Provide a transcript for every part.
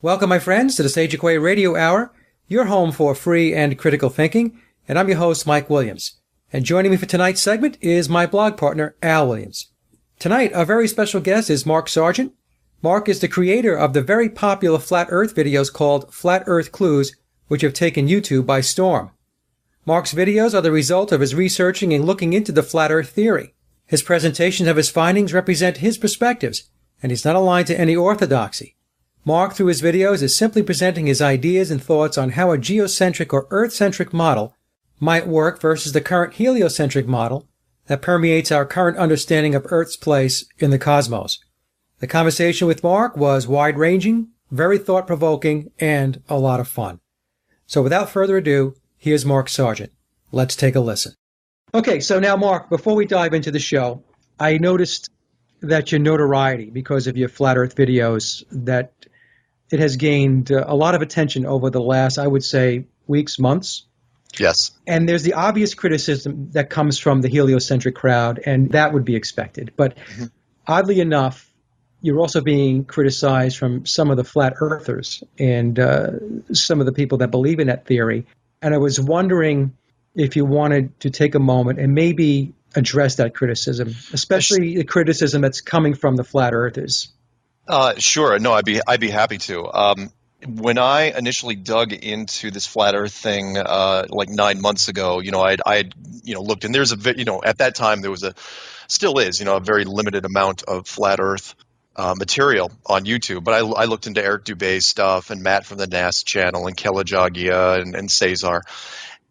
Welcome, my friends, to the Sage Quay Radio Hour, your home for free and critical thinking, and I'm your host, Mike Williams. And joining me for tonight's segment is my blog partner, Al Williams. Tonight, our very special guest is Mark Sargent. Mark is the creator of the very popular Flat Earth videos called Flat Earth Clues, which have taken YouTube by storm. Mark's videos are the result of his researching and looking into the Flat Earth theory. His presentations of his findings represent his perspectives, and he's not aligned to any orthodoxy. Mark, through his videos, is simply presenting his ideas and thoughts on how a geocentric or Earth-centric model might work versus the current heliocentric model that permeates our current understanding of Earth's place in the cosmos. The conversation with Mark was wide-ranging, very thought-provoking, and a lot of fun. So without further ado, here's Mark Sargent. Let's take a listen. Okay, so now, Mark, before we dive into the show, I noticed that your notoriety, because of your Flat Earth videos, that it has gained a lot of attention over the last, I would say, weeks, months. Yes. And there's the obvious criticism that comes from the heliocentric crowd, and that would be expected. But oddly enough, you're also being criticized from some of the flat earthers and some of the people that believe in that theory. And I was wondering if you wanted to take a moment and maybe address that criticism, especially the criticism that's coming from the flat earthers. Sure. No, I'd be happy to. When I initially dug into this flat Earth thing, like 9 months ago, I looked, and there's at that time there was still is, a very limited amount of flat Earth material on YouTube. But I looked into Eric Dubé's stuff and Matt from the NAS channel and Kelajagia and Cesar,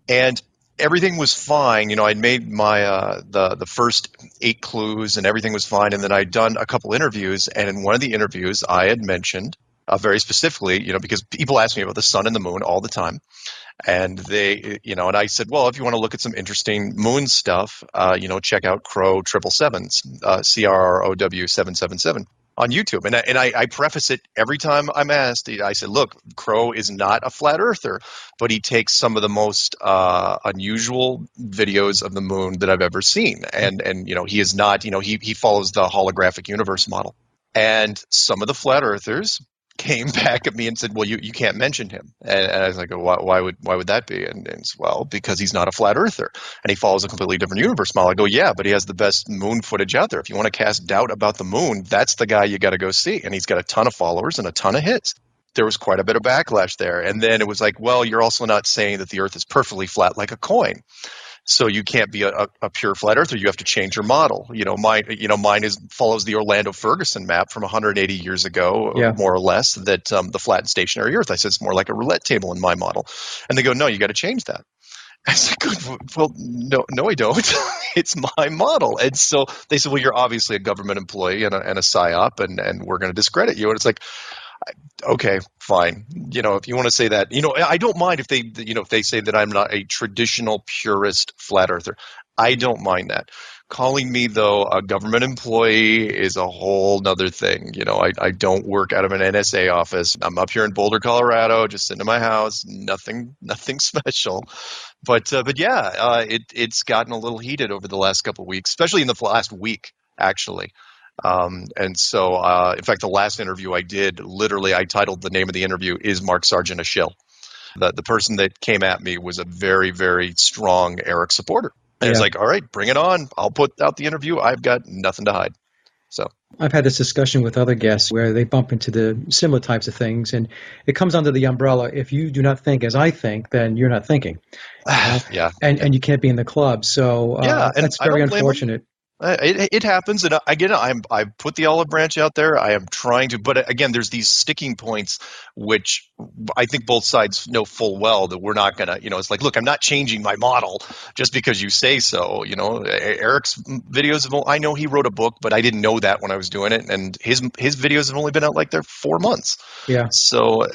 and everything was fine. I'd made my the first 8 clues and everything was fine. And then I'd done a couple interviews. And in one of the interviews, I had mentioned very specifically, because people ask me about the sun and the moon all the time. And they, and I said, well, if you want to look at some interesting moon stuff, check out Crow 777's, CRROW 777. On YouTube. And I preface it every time I'm asked. I said, look, Crow is not a flat earther, but he takes some of the most unusual videos of the moon that I've ever seen. And he is not, he follows the holographic universe model. And some of the flat earthers came back at me and said, well, you can't mention him. And I was like, why would that be? And it's, well, because he's not a flat earther and he follows a completely different universe model. I go, yeah, but he has the best moon footage out there. If you want to cast doubt about the moon, that's the guy you got to go see. And he's got a ton of followers and a ton of hits. There was quite a bit of backlash there. And then it was like, well, you're also not saying that the earth is perfectly flat like a coin. So you can't be a pure flat earther. You have to change your model. Mine follows the Orlando Ferguson map from 180 years ago, more or less, that the flat and stationary earth. I said it's more like a roulette table in my model. And they go, no, you got to change that. I said, good. Well, no, I don't. It's my model. And so they said, well, you're obviously a government employee and a psyop, and we're going to discredit you. And it's like, okay, fine. If you want to say that, I don't mind if they say that I'm not a traditional purist flat earther. I don't mind that. Calling me, though, a government employee is a whole nother thing. I don't work out of an NSA office. I'm up here in Boulder, Colorado, just sitting in my house. Nothing special. But yeah, it's gotten a little heated over the last couple of weeks, especially in the last week, actually. And so, in fact, the last interview I did, literally, I titled the name of the interview, Is Mark Sargent a Shill? The person that came at me was a very, very strong Eric supporter. And it's like, all right, bring it on. I'll put out the interview. I've got nothing to hide. So I've had this discussion with other guests where they bump into the similar types of things. And it comes under the umbrella, if you do not think as I think, then you're not thinking. And you can't be in the club. So that's very unfortunate. It happens, and again, I put the olive branch out there. I am trying to, but again, there's these sticking points, which I think both sides know full well that we're not gonna. It's like, look, I'm not changing my model just because you say so. Eric's videos I know he wrote a book, but I didn't know that when I was doing it, and his videos have only been out like they're 4 months. Yeah. So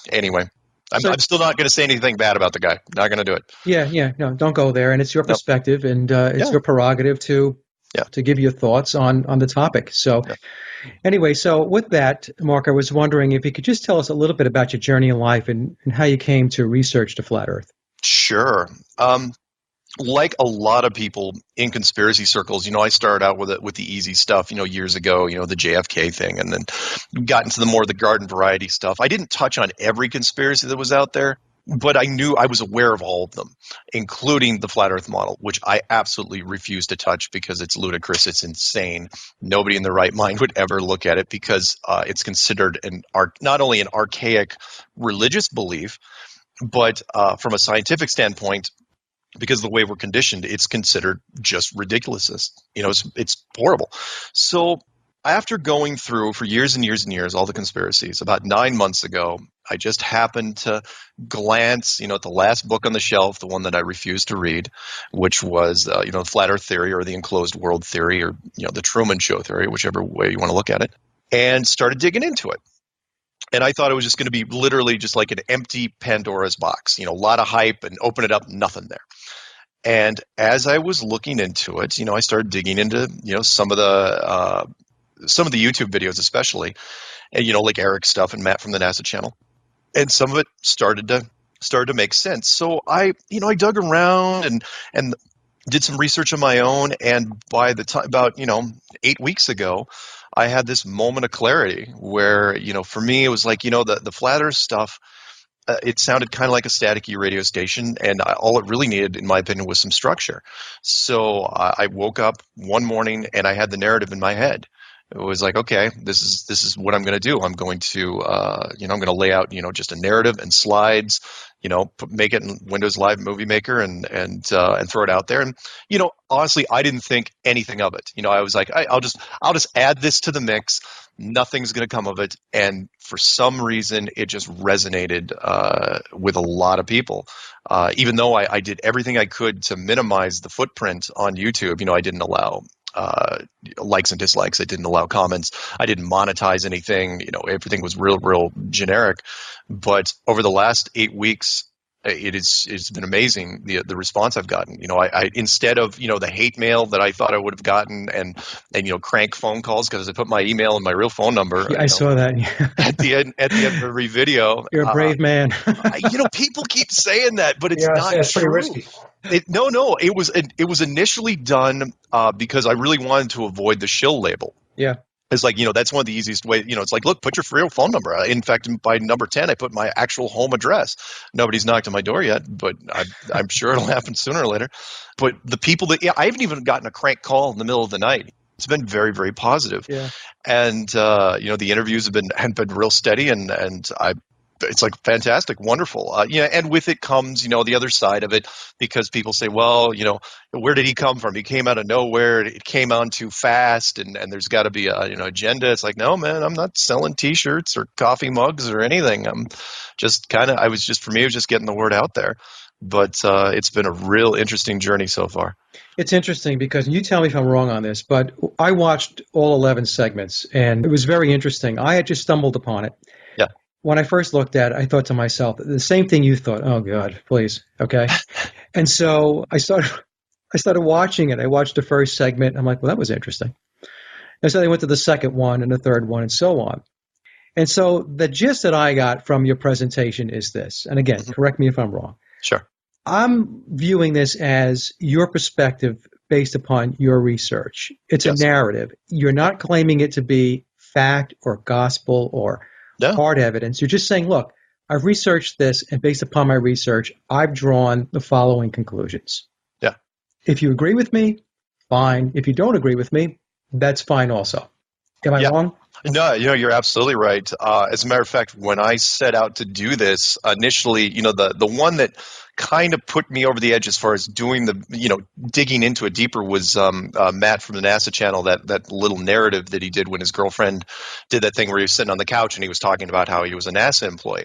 anyway. I'm still not going to say anything bad about the guy. Not going to do it. Yeah. No, don't go there. And it's your perspective, and it's your prerogative to give your thoughts on the topic. So anyway, so with that, Mark, I was wondering if you could just tell us a little bit about your journey in life and how you came to research the flat Earth. Sure. like a lot of people in conspiracy circles, I started out with the easy stuff, years ago, the JFK thing, and then got into the garden variety stuff. I didn't touch on every conspiracy that was out there, but I was aware of all of them, including the flat Earth model, which I absolutely refuse to touch because it's ludicrous, it's insane. Nobody in their right mind would ever look at it because it's considered not only an archaic religious belief, but from a scientific standpoint, because of the way we're conditioned, it's considered just ridiculousness. It's horrible. So after going through for years and years and years all the conspiracies, about 9 months ago, I just happened to glance, at the last book on the shelf, the one that I refused to read, which was, flat Earth theory or the enclosed world theory or, the Truman Show theory, whichever way you want to look at it, and started digging into it. And I thought it was just going to be literally just like an empty Pandora's box, a lot of hype, and open it up, nothing there. And as I was looking into it, I started digging into, some of the YouTube videos, especially, and, like Eric's stuff and Matt from the NASA channel. And some of it started to make sense. So I dug around and did some research on my own. And by the time about, 8 weeks ago, I had this moment of clarity where, for me, it was like, the flat Earth stuff, it sounded kind of like a staticky radio station, and all it really needed, in my opinion, was some structure. So I woke up one morning and I had the narrative in my head. It was like, okay, this is what I'm going to do. I'm going to, I'm going to lay out, just a narrative and slides, make it in Windows Live Movie Maker and throw it out there. And, honestly, I didn't think anything of it. I was like, I'll just add this to the mix. Nothing's going to come of it. And for some reason, it just resonated with a lot of people. Even though I did everything I could to minimize the footprint on YouTube, I didn't allow likes and dislikes. I didn't allow comments. I didn't monetize anything. Everything was real generic. But over the last 8 weeks, it's been amazing the response I've gotten. I instead of the hate mail that I thought I would have gotten and crank phone calls because I put my email and my real phone number. Yeah, I saw that. at the end of every video. You're a brave man. People keep saying that, but it's not it's pretty true. risky. No. It was initially done because I really wanted to avoid the shill label. Yeah. It's like, that's one of the easiest ways. It's like, look, put your real phone number. In fact, by number 10, I put my actual home address. Nobody's knocked on my door yet, but I'm sure it'll happen sooner or later. But the people I haven't even gotten a crank call in the middle of the night. It's been very, very positive. Yeah. And, the interviews have been real steady and it's like fantastic, wonderful. And with it comes, the other side of it, because people say, well, where did he come from? He came out of nowhere. It came on too fast, and there's got to be a agenda. It's like, no, man, I'm not selling T-shirts or coffee mugs or anything. I'm just for me, it was just getting the word out there. But it's been a real interesting journey so far. It's interesting because you tell me if I'm wrong on this, but I watched all 11 segments, and it was very interesting. I had just stumbled upon it. Yeah. When I first looked at it, I thought to myself, the same thing you thought. Oh, God, please. Okay. And so I started watching it. I watched the first segment. I'm like, well, that was interesting. And so I went to the second one and the third one and so on. And so the gist that I got from your presentation is this. And again, correct me if I'm wrong. Sure. I'm viewing this as your perspective based upon your research. It's Yes. a narrative. You're not claiming it to be fact or gospel or hard evidence. You're just saying, look, I've researched this, and based upon my research, I've drawn the following conclusions. Yeah. If you agree with me, fine. If you don't agree with me, that's fine also. Am I wrong? No, you're absolutely right. As a matter of fact, when I set out to do this initially, the one that kind of put me over the edge as far as doing digging into it deeper was Matt from the NASA channel, that little narrative that he did when his girlfriend did that thing where he was sitting on the couch and he was talking about how he was a NASA employee.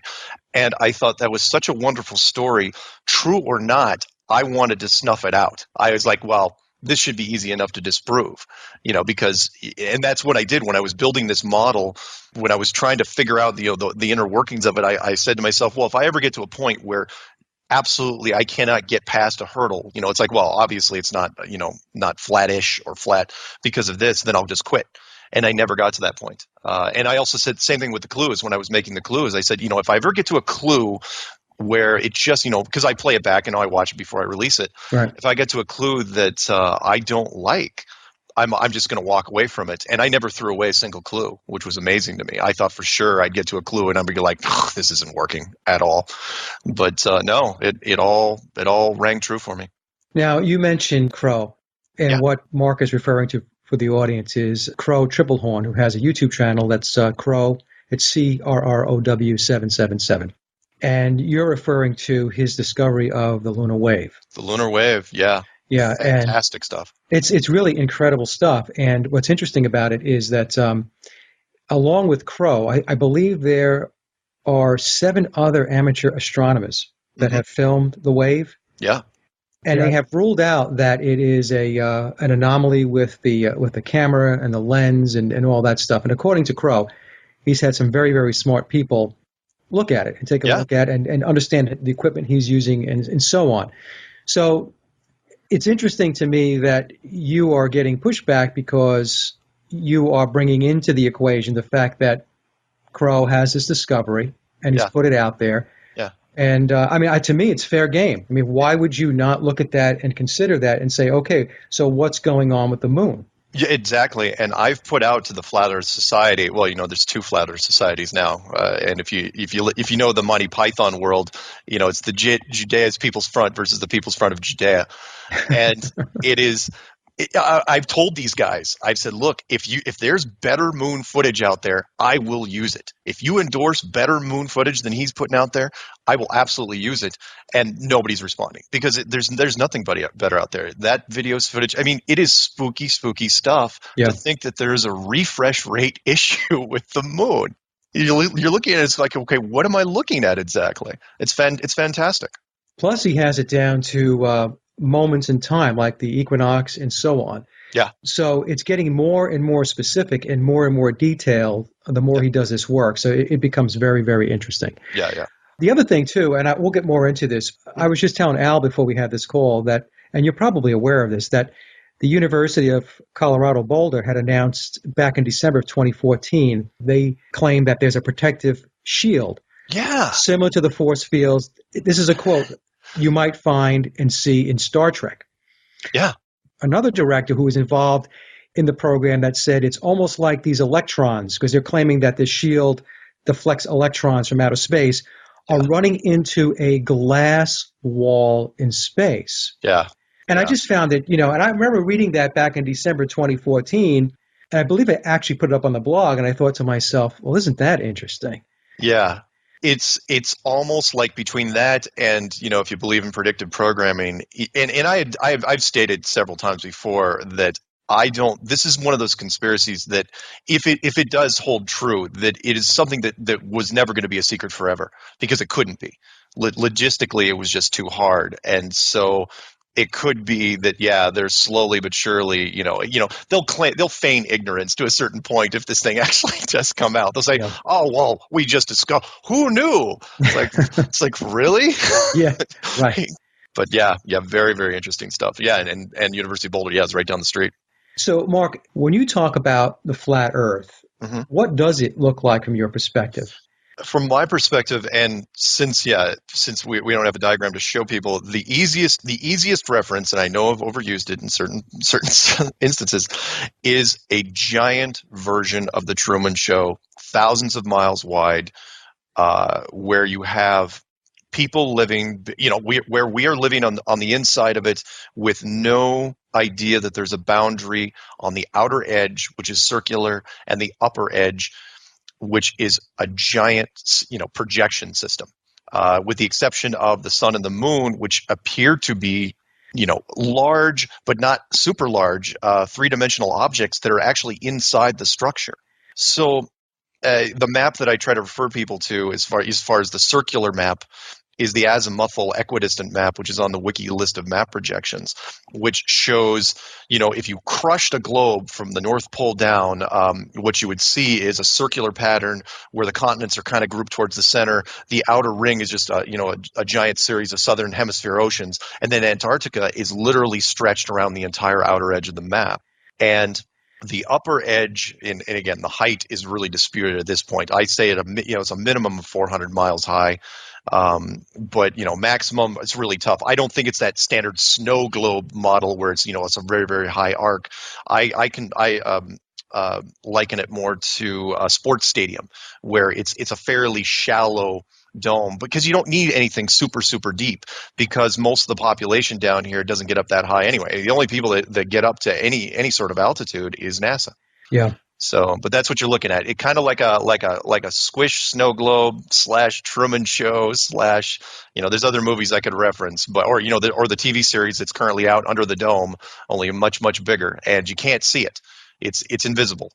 And I thought that was such a wonderful story. True or not, I wanted to snuff it out. I was like, well, this should be easy enough to disprove, because, and that's what I did when I was building this model. When I was trying to figure out the inner workings of it, I said to myself, well, if I ever get to a point where absolutely I cannot get past a hurdle, it's like, well, obviously it's not, not flattish or flat because of this, then I'll just quit. And I never got to that point. And I also said the same thing with the clues when I was making the clues. I said, if I ever get to a clue where it just, because I play it back and I watch it before I release it. Right. If I get to a clue that I don't like, I'm just going to walk away from it. And I never threw away a single clue, which was amazing to me. I thought for sure I'd get to a clue and I'd be like, this isn't working at all. But no, it all rang true for me. Now, you mentioned Crow, and Yeah. what Mark is referring to for the audience is Crow Triplehorn, who has a YouTube channel that's Crow. It's CRROW777. And you're referring to his discovery of the lunar wave. The lunar wave, yeah. Yeah, Fantastic stuff. It's really incredible stuff. And what's interesting about it is that along with Crow, I believe there are 7 other amateur astronomers that have filmed the wave. Yeah. And they have ruled out that it is an anomaly with the camera and the lens and all that stuff. And according to Crow, he's had some very, very smart people look at it and take a look at it and understand the equipment he's using and so on. So it's interesting to me that you are getting pushback because you are bringing into the equation the fact that Crow has this discovery and he's put it out there. Yeah. And to me, it's fair game. I mean, why would you not look at that and consider that and say, okay, so what's going on with the moon? Yeah, exactly. And I've put out to the Flat Earth Society. Well, there's 2 Flat Earth Societies now. And if you know the Monty Python world, it's the Judea's People's Front versus the People's Front of Judea. And I've told these guys, I've said, look, if there's better moon footage out there, I will use it. If you endorse better moon footage than he's putting out there, I will absolutely use it. And nobody's responding because there's nothing better out there. That video's footage, it is spooky stuff to think that there's a refresh rate issue with the moon. You're looking at it, it's like, okay, what am I looking at exactly? It's fantastic. Plus, he has it down to moments in time, like the equinox and so on. Yeah. So it's getting more and more specific and more detailed the more he does this work. So it becomes very, very interesting. Yeah. The other thing, too, and we'll get more into this, I was just telling Al before we had this call that, and you're probably aware of this, that the University of Colorado Boulder had announced back in December of 2014, they claimed that there's a protective shield. Yeah. Similar to the force fields. This is a quote you might find and see in Star Trek. Yeah. Another director who was involved in the program that said it's almost like these electrons, because they're claiming that this shield deflects electrons from outer space, are running into a glass wall in space. Yeah. And I just found it, and I remember reading that back in December 2014, and I believe I actually put it up on the blog, and I thought to myself, well, isn't that interesting? Yeah. It's almost like between that and, if you believe in predictive programming, and I've stated several times before that this is one of those conspiracies that if it does hold true, that it is something that was never going to be a secret forever because it couldn't be. Logistically, it was just too hard. And so it could be that, they're slowly but surely, they'll feign ignorance to a certain point if this thing actually does come out. They'll say, "Oh, well, we just discovered. Who knew?" It's like really? Yeah, right. But very, very interesting stuff. Yeah, and University of Boulder, is right down the street. So, Mark, when you talk about the flat Earth, what does it look like from your perspective? From my perspective, and since we don't have a diagram to show people, the easiest reference, and I know I've overused it in certain instances, is a giant version of the Truman Show, thousands of miles wide, where you have people living, where we are living on the inside of it with no idea that there's a boundary on the outer edge, which is circular, and the upper edge, which is a giant, projection system, with the exception of the sun and the moon, which appear to be, large but not super large, 3-dimensional objects that are actually inside the structure. So the map that I try to refer people to, as far as the circular map, is the azimuthal equidistant map, which is on the wiki list of map projections, which shows, if you crushed a globe from the North Pole down, what you would see is a circular pattern where the continents are kind of grouped towards the center. The outer ring is just, a giant series of southern hemisphere oceans. And then Antarctica is literally stretched around the entire outer edge of the map. And The upper edge, and again, the height is really disputed at this point. I say it's a minimum of 400 miles high, but maximum, it's really tough. I don't think it's that standard snow globe model where it's a very, very high arc. I liken it more to a sports stadium where it's a fairly shallow dome, because you don't need anything super, super deep, because most of the population down here doesn't get up that high anyway. The only people that get up to any sort of altitude is NASA. Yeah. So, but that's what you're looking at. It kind of like a squish snow globe / Truman Show / there's other movies I could reference, but or the TV series that's currently out, Under the Dome, only much, much bigger, and you can't see it. It's invisible.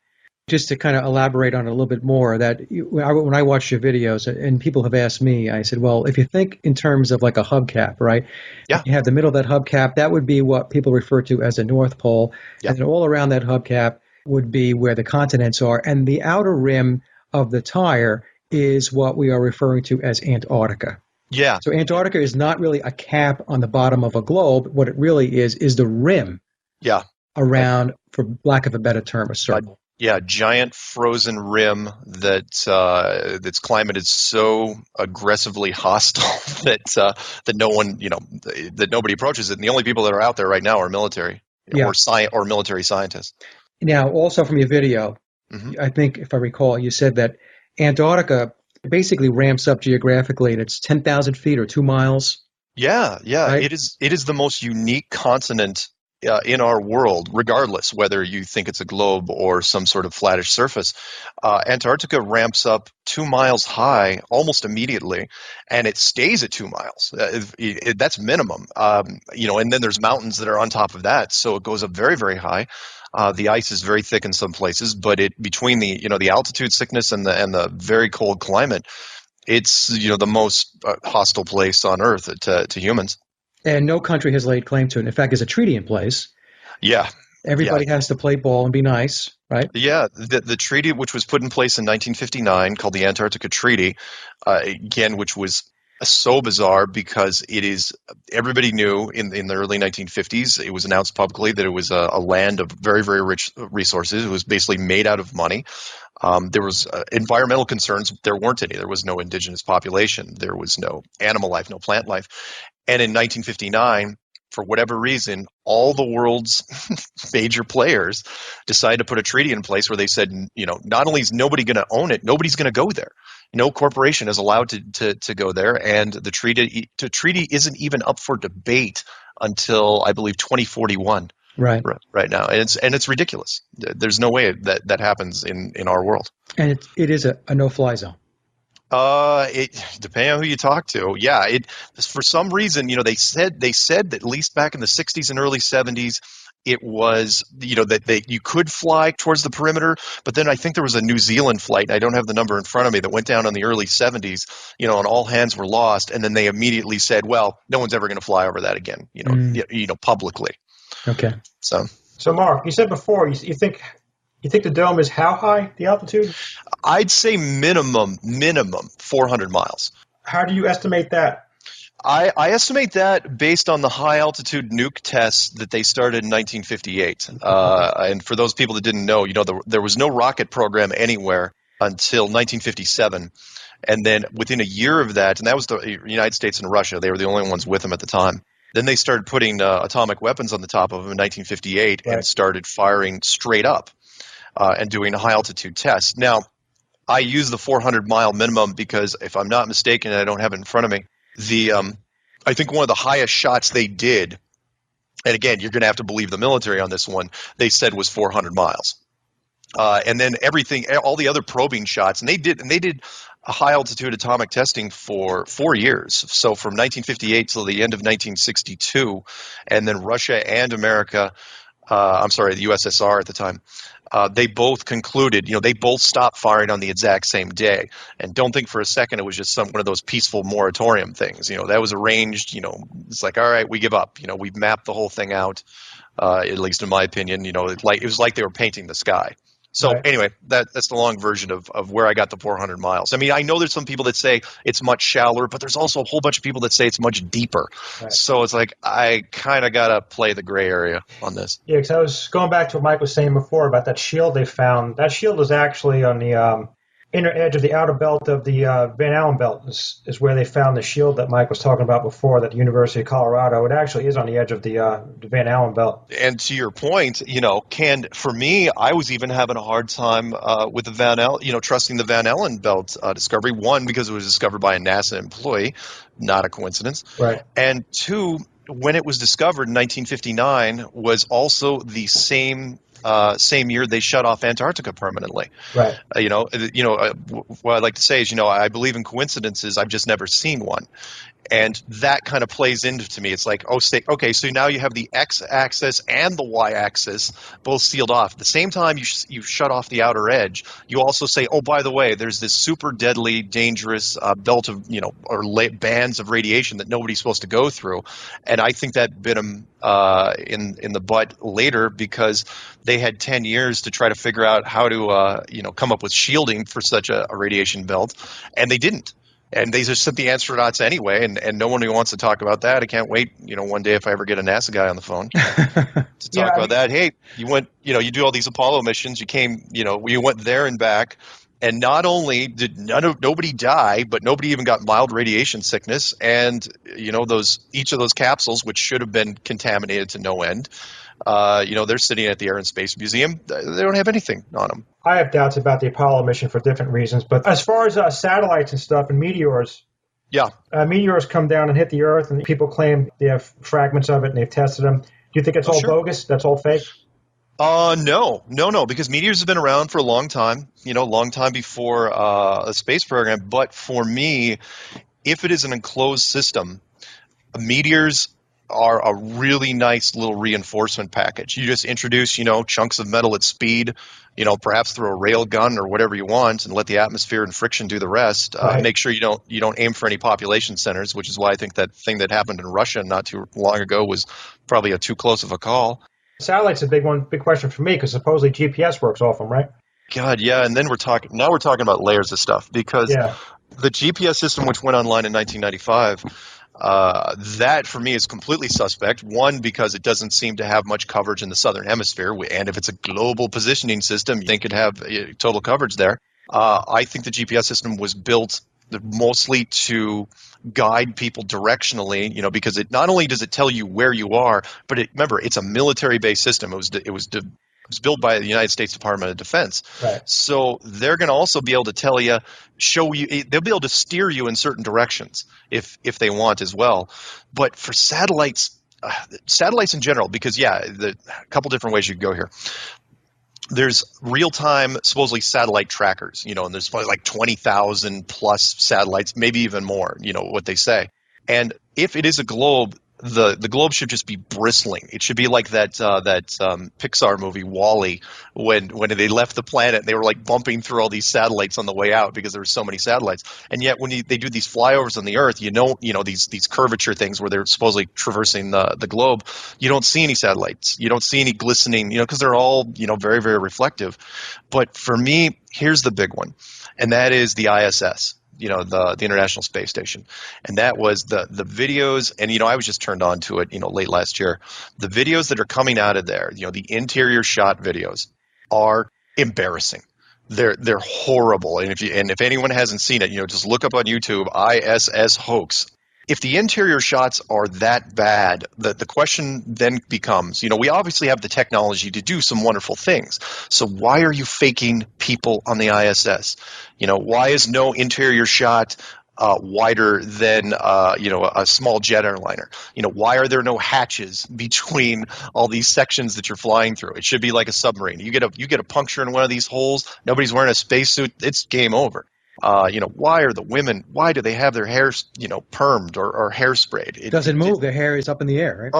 Just to kind of elaborate on it a little bit more, when I watch your videos, and people have asked me, I said, well, if you think in terms of like a hubcap, right? Yeah. You have the middle of that hubcap, that would be what people refer to as the North Pole. Yeah. And then all around that hubcap would be where the continents are. And the outer rim of the tire is what we are referring to as Antarctica. Yeah. So Antarctica is not really a cap on the bottom of a globe. What it really is the rim. Yeah. Around, for lack of a better term, a circle. Yeah, giant frozen rim that's climate is so aggressively hostile that no one, that nobody approaches it. And the only people that are out there right now are military or military scientists. Now, also from your video, I think if I recall, you said that Antarctica basically ramps up geographically, and it's 10,000 feet or 2 miles. Yeah. Right? It is the most unique continent in our world, regardless whether you think it's a globe or some sort of flattish surface. Antarctica ramps up 2 miles high almost immediately, and it stays at 2 miles. That's minimum. And then there's mountains that are on top of that, so it goes up very, very high. The ice is very thick in some places, but between the altitude sickness and the very cold climate, it's the most hostile place on Earth to humans. And no country has laid claim to it. In fact, there's a treaty in place. Yeah. Everybody has to play ball and be nice, right? Yeah. The treaty, which was put in place in 1959, called the Antarctica Treaty, again, which was so bizarre because everybody knew in the early 1950s, it was announced publicly that it was a land of very, very rich resources. It was basically made out of money. There was environmental concerns. There weren't any. There was no indigenous population. There was no animal life, no plant life. And in 1959, for whatever reason, all the world's major players decided to put a treaty in place where they said, not only is nobody going to own it, nobody's going to go there. No corporation is allowed to go there, and the treaty isn't even up for debate until, I believe, 2041. Right now, and it's ridiculous. There's no way that happens in our world. And it is a no-fly zone. Depending on who you talk to, yeah. For some reason, they said that at least back in the 60s and early 70s, it was, that you could fly towards the perimeter, but then I think there was a New Zealand flight, and I don't have the number in front of me, that went down in the early 70s, and all hands were lost, and then they immediately said, well, no one's ever going to fly over that again, publicly. Okay. So Mark, you said before, you think the dome is how high, the altitude? I'd say minimum 400 miles. How do you estimate that? I estimate that based on the high altitude nuke tests that they started in 1958. And for those people that didn't know, there was no rocket program anywhere until 1957. And then within a year of that, and that was the United States and Russia, they were the only ones with them at the time. Then they started putting atomic weapons on the top of them in 1958 and started firing straight up and doing high altitude tests. Now, I use the 400-mile minimum because, if I'm not mistaken, and I don't have it in front of me, I think one of the highest shots they did, and again, you're going to have to believe the military on this one, they said was 400 miles. And then all the other probing shots, and they did a high altitude atomic testing for 4 years. So from 1958 till the end of 1962, and then Russia and America, the USSR at the time, they both concluded, they both stopped firing on the exact same day. And don't think for a second it was just one of those peaceful moratorium things. That was arranged. It's like, all right, we give up. We've mapped the whole thing out. At least in my opinion, it was like they were painting the sky. So Right. anyway, that's the long version of where I got the 400 miles. I mean, I know there's some people that say it's much shallower, but there's also a whole bunch of people that say it's much deeper. Right. So it's like I kind of got to play the gray area on this. Yeah, because I was going back to what Mike was saying before about that shield they found. That shield is actually on the inner edge of the outer belt of the Van Allen belt is where they found the shield that Mike was talking about before, that the University of Colorado. It actually is on the edge of the Van Allen belt. And to your point, for me, I was even having a hard time with the Van Allen, trusting the Van Allen belt discovery. One, because it was discovered by a NASA employee, not a coincidence. Right. And two, when it was discovered in 1959, was also the same year they shut off Antarctica permanently. Right. What I'd like to say is, I believe in coincidences. I've just never seen one. And that kind of plays into to me. It's like, okay, so now you have the x-axis and the y-axis both sealed off. At the same time you shut off the outer edge, you also say, oh, by the way, there's this super deadly, dangerous belt of, bands of radiation that nobody's supposed to go through. And I think that bit them in the butt later, because they had 10 years to try to figure out how to, come up with shielding for such a radiation belt, and they didn't. And they just sent the astronauts anyway, and no one who wants to talk about that. I can't wait, one day if I ever get a NASA guy on the phone to talk about that. Hey, you went, you do all these Apollo missions. You came, you went there and back, and not only did nobody die, but nobody even got mild radiation sickness. And each of those capsules, which should have been contaminated to no end, they're sitting at the Air and Space Museum. They don't have anything on them. I have doubts about the Apollo mission for different reasons. But as far as satellites and stuff and meteors, yeah, meteors come down and hit the Earth, and people claim they have fragments of it and they've tested them. Do you think it's all bogus? That's all fake? No, because meteors have been around for a long time, long time before a space program. But for me, if it is an enclosed system, meteors are a really nice little reinforcement package. You just introduce, chunks of metal at speed, perhaps through a rail gun or whatever you want, and let the atmosphere and friction do the rest. Right. Make sure you don't aim for any population centers, which is why I think that thing that happened in Russia not too long ago was probably a too close of a call. Satellite's a big question for me, because supposedly GPS works off them, right? God, yeah, and then we're talking about layers of stuff, because the GPS system, which went online in 1995, that for me is completely suspect. One, because it doesn't seem to have much coverage in the southern hemisphere, and if it's a global positioning system, you think it'd have total coverage there. I think the GPS system was built mostly to guide people directionally, because it not only does it tell you where you are, but remember, it's a military-based system. It was built by the United States Department of Defense. Right. So they're going to also be able to they'll be able to steer you in certain directions if they want as well. But for satellites in general, because a couple different ways you could go here. There's real-time, supposedly satellite trackers, and there's probably like 20,000 plus satellites, maybe even more, what they say. And if it is a globe, the globe should just be bristling. It should be like that Pixar movie WALL-E, when they left the planet, they were like bumping through all these satellites on the way out because there were so many satellites. And yet when they do these flyovers on the Earth, these curvature things where they're supposedly traversing the globe, you don't see any satellites. You don't see any glistening, because they're all, very, very reflective. But for me, here's the big one, and that is the ISS. The International Space Station. And that was the videos, and I was just turned on to it, late last year. The videos that are coming out of there, the interior shot videos are embarrassing. They're horrible. And if anyone hasn't seen it, just look up on YouTube ISS hoax. If the interior shots are that bad, the question then becomes, we obviously have the technology to do some wonderful things. So why are you faking people on the ISS? Why is no interior shot wider than a small jet airliner? Why are there no hatches between all these sections that you're flying through? It should be like a submarine. You get a puncture in one of these holes, nobody's wearing a spacesuit, it's game over. Why do they have their hair, permed or hairsprayed? It doesn't move. Their hair is up in the air, right?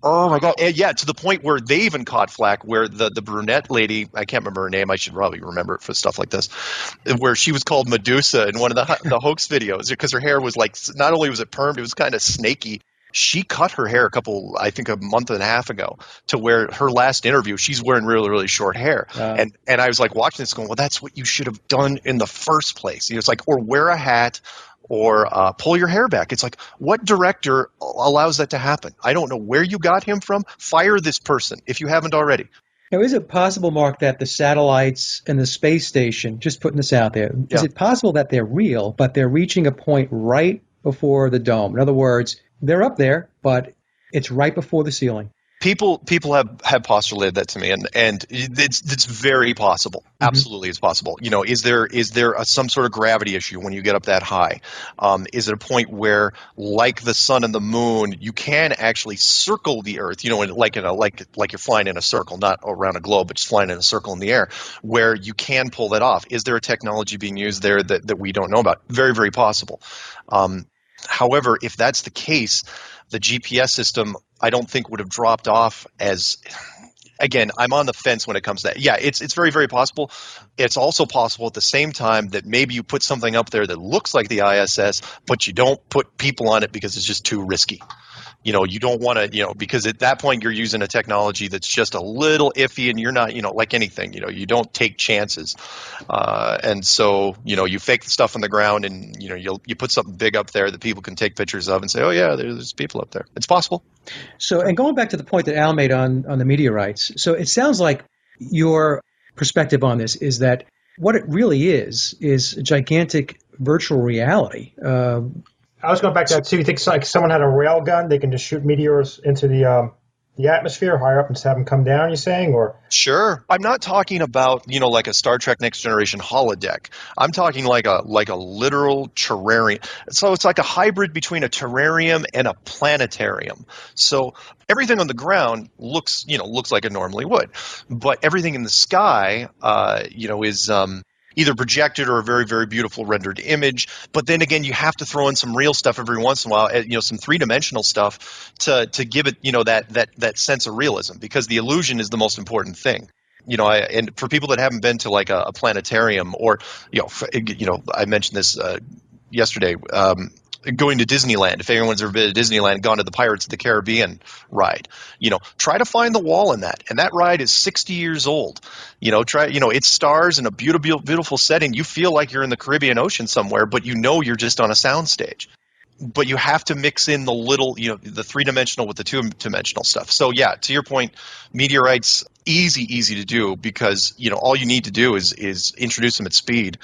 Oh my God. And to the point where they even caught flack, where the brunette lady, I can't remember her name, I should probably remember it for stuff like this, where she was called Medusa in one of the hoax videos because her hair was like, not only was it permed, it was kind of snaky. She cut her hair I think a month and a half ago, to where her last interview, she's wearing really, really short hair. And I was like watching this going, well, that's what you should have done in the first place. It's like, or wear a hat or pull your hair back. It's like, what director allows that to happen? I don't know where you got him from. Fire this person if you haven't already. Now, is it possible, Mark, that the satellites and the space station, just putting this out there, is it possible that they're real, but they're reaching a point right before the dome? In other words, they're up there, but it's right before the ceiling. People have postulated that to me, and it's very possible. Absolutely, it's possible. Is there some sort of gravity issue when you get up that high? Is it a point where, like the sun and the moon, you can actually circle the Earth? Like you're flying in a circle, not around a globe, but just flying in a circle in the air, where you can pull that off. Is there a technology being used there that we don't know about? Very, very possible. However, if that's the case, the GPS system, I don't think would have dropped off as – again, I'm on the fence when it comes to that. Yeah, it's very, very possible. It's also possible at the same time that maybe you put something up there that looks like the ISS, but you don't put people on it because it's just too risky. You don't want to, because at that point you're using a technology that's just a little iffy, and you're not, like anything, you don't take chances. And so, you fake the stuff on the ground, and, you put something big up there that people can take pictures of and say, oh yeah, there's people up there. It's possible. So, and going back to the point that Al made on the meteorites, so it sounds like your perspective on this is that what it really is gigantic virtual reality. I was going back to that too. You think like someone had a rail gun, they can just shoot meteors into the atmosphere higher up and just have them come down, you're saying? Or Sure. I'm not talking about, like a Star Trek Next Generation holodeck. I'm talking like a literal terrarium. So it's like a hybrid between a terrarium and a planetarium. So everything on the ground looks like it normally would. But everything in the sky, is either projected or a very, very beautiful rendered image. But then again, you have to throw in some real stuff every once in a while, some three-dimensional stuff to give it, that sense of realism, because the illusion is the most important thing. And for people that haven't been to like a planetarium, or, I mentioned this yesterday, going to Disneyland. If anyone's ever been to Disneyland, gone to the Pirates of the Caribbean ride, try to find the wall in that. And that ride is 60 years old. It's stars in a beautiful, beautiful setting. You feel like you're in the Caribbean Ocean somewhere, but you're just on a soundstage. But you have to mix in the little, the three-dimensional with the two-dimensional stuff. So yeah, to your point, meteorites, easy to do, because, all you need to do is introduce them at speed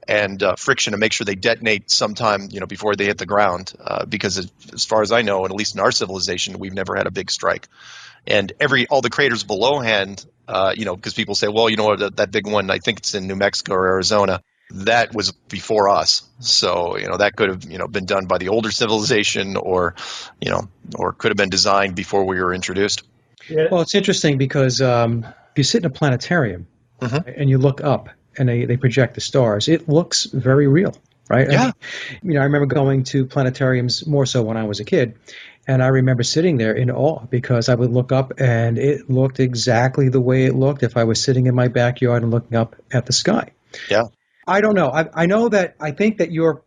and friction to make sure they detonate sometime, before they hit the ground. Because as far as I know, and at least in our civilization, we've never had a big strike. And all the craters below hand, because people say, well, that big one, I think it's in New Mexico or Arizona, that was before us. So, that could have, been done by the older civilization, or could have been designed before we were introduced. Yeah. Well, it's interesting because if you sit in a planetarium and you look up, and they project the stars, it looks very real, right? Yeah. I remember going to planetariums more so when I was a kid, and I remember sitting there in awe because I would look up and it looked exactly the way it looked if I was sitting in my backyard and looking up at the sky. Yeah. I don't know. I think that your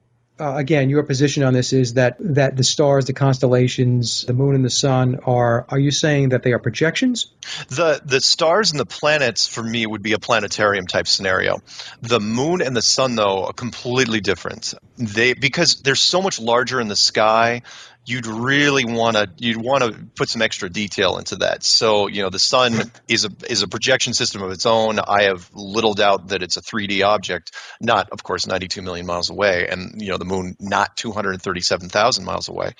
position on this is that the stars, the constellations, the moon and the sun are you saying that they are projections? The stars and the planets, for me, would be a planetarium type scenario. The moon and the sun, though, are completely different. Because they're so much larger in the sky, you'd want to put some extra detail into that. So, the sun is a projection system of its own. I have little doubt that it's a 3D object, not, of course, 92 million miles away, and, the moon not 237,000 miles away.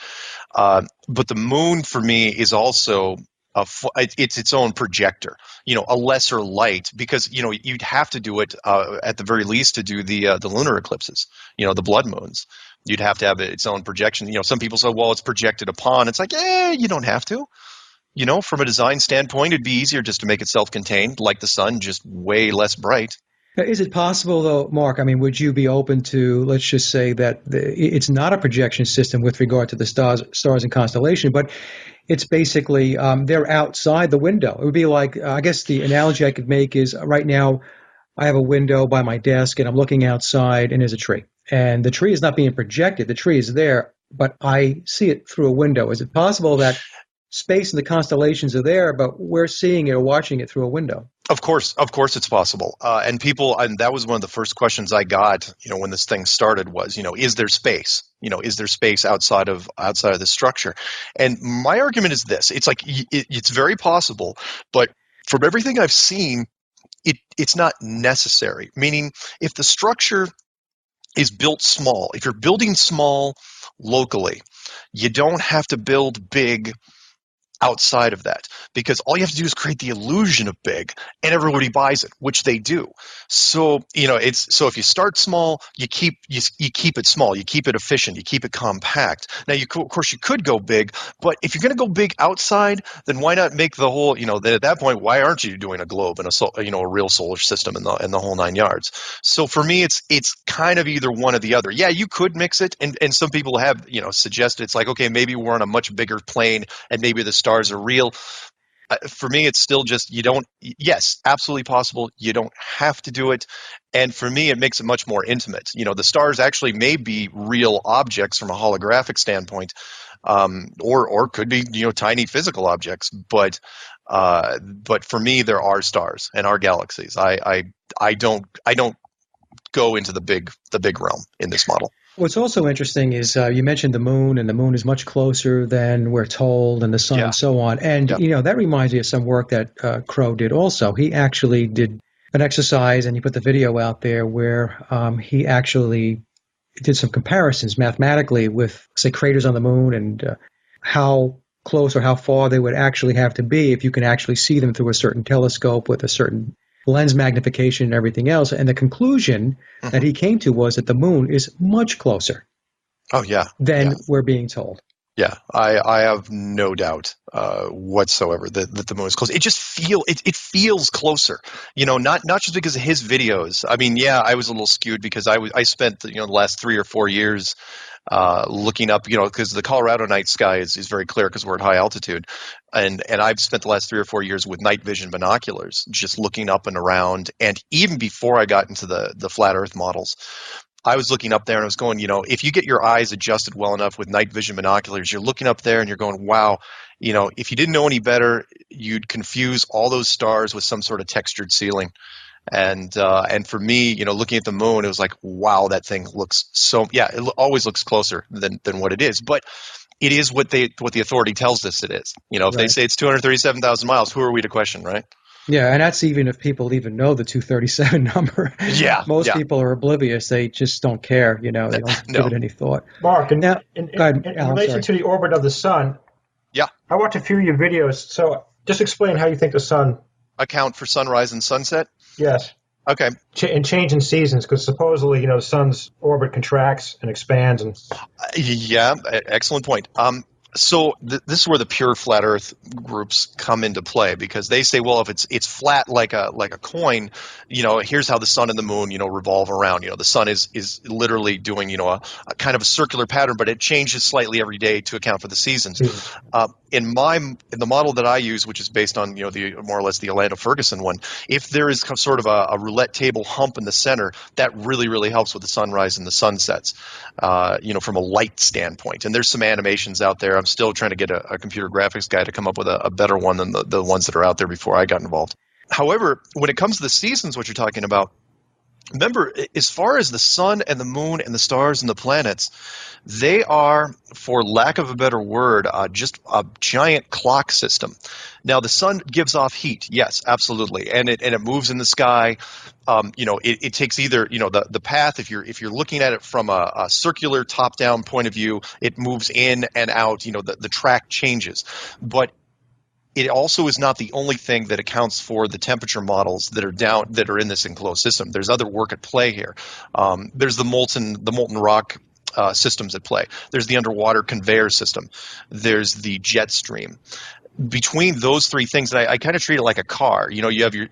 But the moon, for me, is also it's its own projector, a lesser light, because, you'd have to do it at the very least to do the lunar eclipses, the blood moons. You'd have to have its own projection. Some people say, well, it's projected upon. It's like, you don't have to. From a design standpoint, it'd be easier just to make it self-contained, like the sun, just way less bright. Is it possible, though, Mark, would you be open to, let's just say that it's not a projection system with regard to the stars and constellation, but it's basically they're outside the window. It would be like, I guess the analogy I could make is right now I have a window by my desk and I'm looking outside and there's a tree. And the tree is not being projected. The tree is there. but I see it through a window. Is it possible that space and the constellations are there, but we're seeing it or watching it through a window? Of course, it's possible. And that was one of the first questions I got, when this thing started was, is there space? Is there space outside of the structure? And my argument is this: it's like it's very possible, but from everything I've seen, it's not necessary. Meaning, if the structure is built small, if you're building small locally, you don't have to build big outside of that, because all you have to do is create the illusion of big and everybody buys it, which they do. So if you start small, you keep it small, you keep it efficient, you keep it compact. Now of course you could go big, but if you're going to go big outside, then why not make the whole, at that point, why aren't you doing a globe and a real solar system and the whole 9 yards? So for me, it's kind of either one or the other. Yeah, you could mix it, and some people have suggested it's like, okay, maybe we're on a much bigger plane and maybe the stars are real. For me, it's still just yes, absolutely possible. You don't have to do it. And for me, it makes it much more intimate. The stars actually may be real objects from a holographic standpoint, or could be, tiny physical objects. But for me, there are stars and are galaxies. I don't go into the big realm in this model. What's also interesting is you mentioned the moon, and the moon is much closer than we're told, and the sun and so on. And, that reminds me of some work that Crow did also. He actually did an exercise, and he put the video out there where he actually did some comparisons mathematically with, say, craters on the moon and how close or how far they would actually have to be if you can actually see them through a certain telescope with a certain lens magnification and everything else. And the conclusion that he came to was that the moon is much closer than we're being told. Yeah, I have no doubt whatsoever that the moon is close. It just feels closer, not just because of his videos. I mean, I was a little skewed because I spent the last 3 or 4 years looking up, because the Colorado night sky is very clear because we're at high altitude, and I've spent the last 3 or 4 years with night vision binoculars, just looking up and around. And even before I got into the flat Earth models, I was looking up there and I was going, if you get your eyes adjusted well enough with night vision binoculars, you're looking up there and you're going, wow, if you didn't know any better, you'd confuse all those stars with some sort of textured ceiling. And for me, looking at the moon, it was like, wow, that thing looks it always looks closer than what it is. But it is what the authority tells us it is. If they say it's 237,000 miles, who are we to question, right? Yeah, and that's even if people even know the 237 number. Yeah. Most people are oblivious. They just don't care, they don't give it any thought. Mark, in Alan, relation to the orbit of the sun, I watched a few of your videos, so just explain how you think the sun... Account for sunrise and sunset? Yes. Okay. And change in seasons, because supposedly, the sun's orbit contracts and expands. And excellent point. So this is where the pure flat Earth groups come into play, because they say, well, if it's flat like a coin, here's how the sun and the moon, revolve around. The sun is literally doing, a kind of a circular pattern, but it changes slightly every day to account for the seasons. In the model that I use, which is based on, the more or less the Orlando Ferguson one, if there is sort of a roulette table hump in the center, that really, really helps with the sunrise and the sunsets, from a light standpoint. And there's some animations out there. I'm still trying to get a computer graphics guy to come up with a better one than the ones that are out there before I got involved. However, when it comes to the seasons, what you're talking about, remember, as far as the sun and the moon and the stars and the planets, they are, for lack of a better word, just a giant clock system. Now, the sun gives off heat, yes, absolutely, and it moves in the sky. It takes either the path. If you're looking at it from a circular top-down point of view, it moves in and out. The track changes, but it also is not the only thing that accounts for the temperature models that are in this enclosed system. There's other work at play here. There's the molten rock systems at play. There's the underwater conveyor system. There's the jet stream. Between those three things, and I kind of treat it like a car. You have your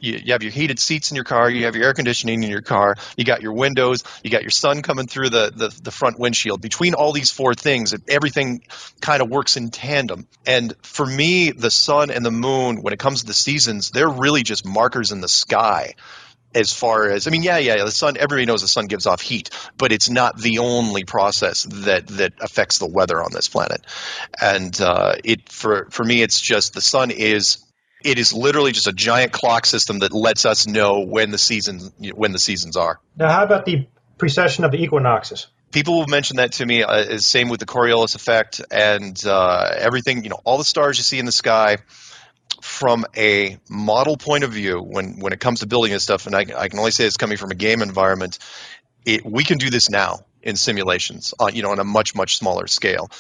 heated seats in your car, you have your air conditioning in your car, you got your windows, you got your sun coming through the front windshield. Between all these four things, everything kind of works in tandem. And for me, the sun and the moon, when it comes to the seasons, they're really just markers in the sky. as far as, I mean, yeah, the sun, everybody knows the sun gives off heat, but it's not the only process that affects the weather on this planet. And for me, it's just the sun is, it is literally just a giant clock system that lets us know when the seasons are. Now, how about the precession of the equinoxes? People will mention that to me. Same with the Coriolis effect and everything. All the stars you see in the sky. From a model point of view, when it comes to building this stuff, and I can only say it's coming from a game environment, we can do this now in simulations, on a much, much smaller scale.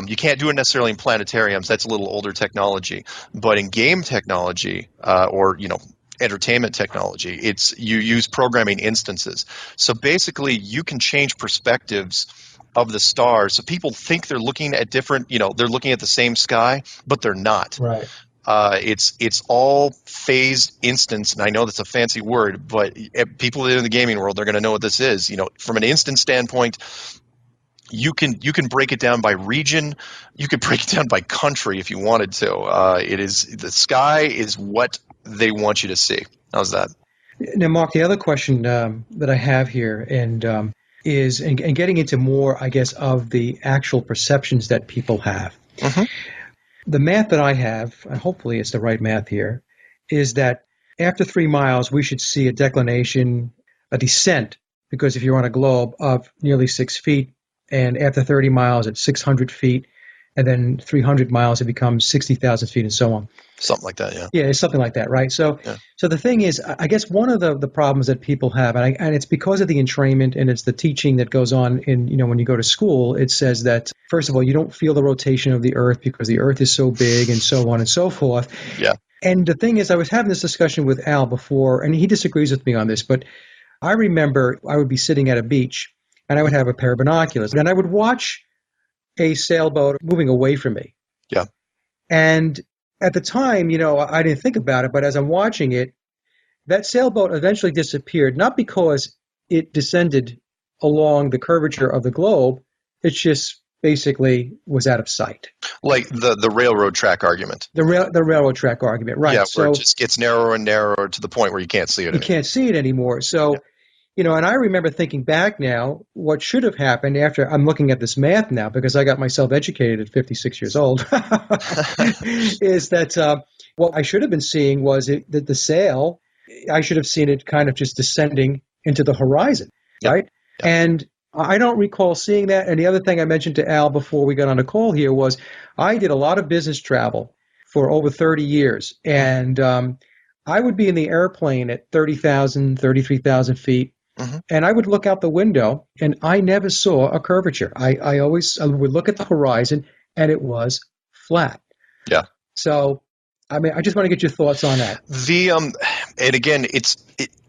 You can't do it necessarily in planetariums. That's a little older technology. But in game technology, or entertainment technology, you use programming instances. So basically, you can change perspectives of the stars. So people think they're looking at different, they're looking at the same sky, but they're not. Right. It's all phased instance, and I know that's a fancy word, but people in the gaming world, they're going to know what this is. From an instance standpoint, you can break it down by region, you could break it down by country if you wanted to. The sky is what they want you to see. How's that? Now, Mark, the other question that I have here, and is and getting into more, I guess, of the actual perceptions that people have. Mm-hmm. The math that I have, and hopefully it's the right math here, is that after 3 miles, we should see a declination, a descent, because if you're on a globe, of nearly 6 feet, and after 30 miles, it's 600 feet, and then 300 miles, it becomes 60,000 feet, and so on. Something like that, yeah. Yeah, it's something like that, right? So, yeah. So the thing is, I guess one of the problems that people have, and it's because of the entrainment and it's the teaching that goes on in, when you go to school, it says that, first of all, you don't feel the rotation of the Earth because the Earth is so big and so on and so forth. Yeah. And the thing is, I was having this discussion with Al before, and he disagrees with me on this, but I remember I would be sitting at a beach, and I would have a pair of binoculars, and I would watch a sailboat moving away from me. Yeah. And at the time, I didn't think about it, but as I'm watching it, that sailboat eventually disappeared, not because it descended along the curvature of the globe, it just basically was out of sight. Like the railroad track argument. The railroad track argument, right. Yeah, where it just gets narrower and narrower to the point where you can't see it anymore. You can't see it anymore. So, and I remember thinking back now, what should have happened after I'm looking at this math now, because I got myself educated at 56 years old, is that what I should have been seeing was that the sail, I should have seen it kind of just descending into the horizon, right? Yep. And I don't recall seeing that. And the other thing I mentioned to Al before we got on the call here was I did a lot of business travel for over 30 years. And I would be in the airplane at 30,000, 33,000 feet. Mm-hmm. And I would look out the window, and I never saw a curvature. I would look at the horizon, and it was flat. Yeah. So, I mean, I just want to get your thoughts on that. And again,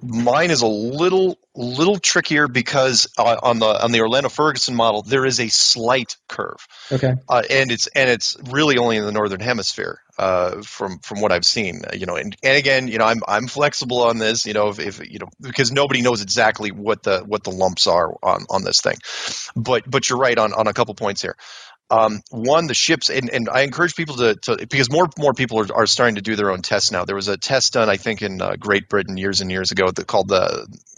mine is a little trickier because on the Orlando Ferguson model, there is a slight curve. Okay. And it's really only in the northern hemisphere. From what I've seen, and again, I'm flexible on this, if because nobody knows exactly what the lumps are on this thing, but you're right on a couple points here. One, the ships, and I encourage people to because more people are starting to do their own tests now. There was a test done, I think, in Great Britain years and years ago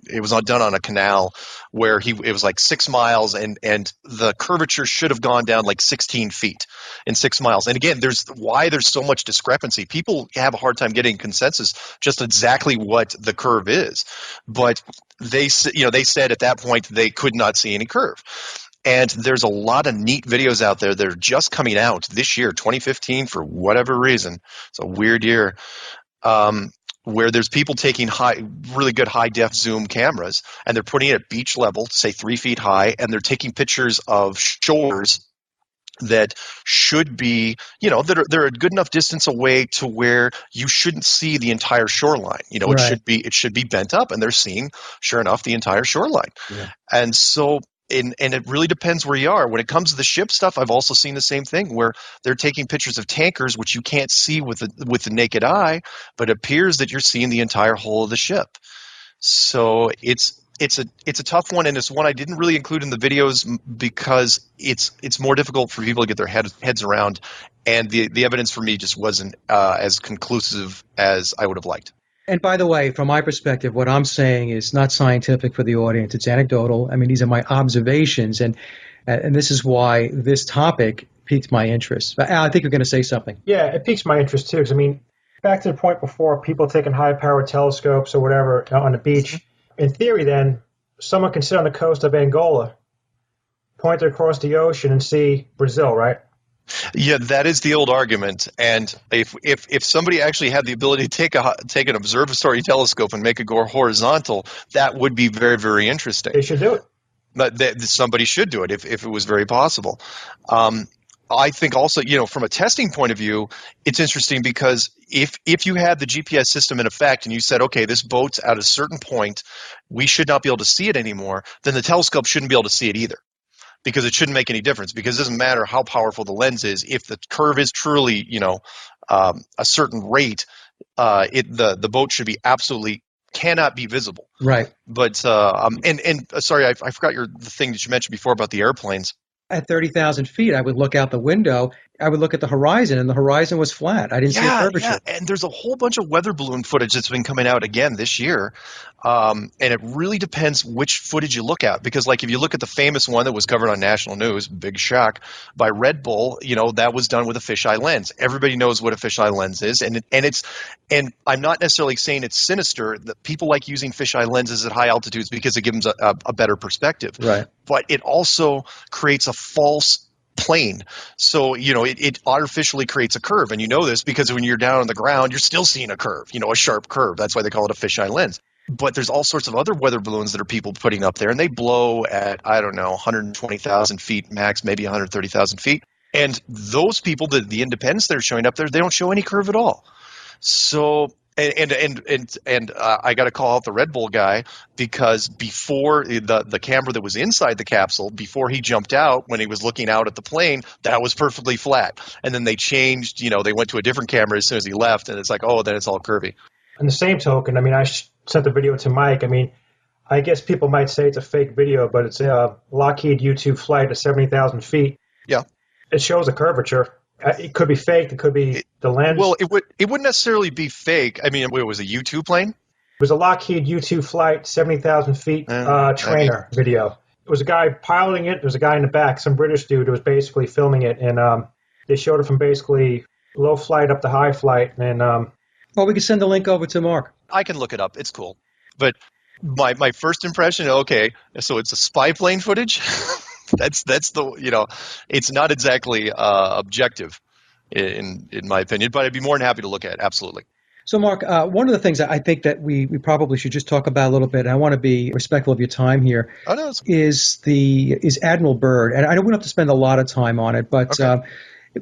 it was done on a canal where it was like 6 miles and the curvature should have gone down like 16 feet in 6 miles. And again, there's so much discrepancy. People have a hard time getting consensus just exactly what the curve is. But they said at that point they could not see any curve. And there's a lot of neat videos out there that are just coming out this year, 2015, for whatever reason. It's a weird year, where there's people taking really good high-def zoom cameras, and they're putting it at beach level, say 3 feet high, and they're taking pictures of shores that should be, they're a good enough distance away to where you shouldn't see the entire shoreline. Right. It should be bent up, and they're seeing, sure enough, the entire shoreline. Yeah. And so and it really depends where you are. When it comes to the ship stuff, I've also seen the same thing where they're taking pictures of tankers, which you can't see with the naked eye, but it appears that you're seeing the entire hull of the ship. So it's a tough one, and it's one I didn't really include in the videos because it's more difficult for people to get their heads around, and the evidence for me just wasn't as conclusive as I would have liked. And by the way, from my perspective, what I'm saying is not scientific for the audience. It's anecdotal. I mean, these are my observations, and this is why this topic piqued my interest. But Al, I think you're going to say something. Yeah, it piques my interest too. Because I mean, back to the point before, people taking high-powered telescopes or whatever on the beach. In theory, then someone can sit on the coast of Angola, point across the ocean, and see Brazil, right? Yeah, that is the old argument. And if somebody actually had the ability to take an observatory telescope and make it go horizontal, that would be very, very interesting. They should do it. But somebody should do it if it was very possible. I think also, from a testing point of view, it's interesting because if you had the GPS system in effect and you said, okay, this boat's at a certain point, we should not be able to see it anymore, then the telescope shouldn't be able to see it either. Because it shouldn't make any difference. Because it doesn't matter how powerful the lens is. If the curve is truly, a certain rate, the boat should be absolutely cannot be visible. Right. But sorry, I forgot the thing that you mentioned before about the airplanes. At 30,000 feet, I would look out the window. I would look at the horizon, and the horizon was flat. I didn't see a curvature. Yeah, and there's a whole bunch of weather balloon footage that's been coming out again this year. And it really depends which footage you look at. Because, like, if you look at the famous one that was covered on national news, big shock, by Red Bull, that was done with a fisheye lens. Everybody knows what a fisheye lens is. And I'm not necessarily saying it's sinister. That people like using fisheye lenses at high altitudes because it gives them a better perspective. Right. But it also creates a false plane. So, it artificially creates a curve. And you know this because when you're down on the ground, you're still seeing a curve, a sharp curve. That's why they call it a fisheye lens. But there's all sorts of other weather balloons that are people putting up there, and they blow at, 120,000 feet max, maybe 130,000 feet. And those people, the independents that are showing up there, they don't show any curve at all. So I got to call out the Red Bull guy because before the camera that was inside the capsule, before he jumped out, when he was looking out at the plane, that was perfectly flat. And then they changed, they went to a different camera as soon as he left, and it's like, oh, then it's all curvy. On the same token, I mean, I sent the video to Mike. I mean, I guess people might say it's a fake video, but it's a Lockheed U-2 flight at 70,000 feet. Yeah. It shows a curvature. It could be fake. It could be the lens. Well, it wouldn't necessarily be fake. I mean, it was a U-2 plane? It was a Lockheed U-2 flight, 70,000 feet trainer video. It was a guy piloting it. There was a guy in the back, some British dude who was basically filming it. And they showed it from basically low flight up to high flight. And well, we can send the link over to Mark. I can look it up. It's cool. But my first impression, okay, so it's a spy plane footage? That's the, it's not exactly objective in my opinion, but I'd be more than happy to look at it. Absolutely. So, Mark, one of the things I think that we probably should just talk about a little bit, and I want to be respectful of your time here, is Admiral Byrd. And I don't have to spend a lot of time on it, but okay.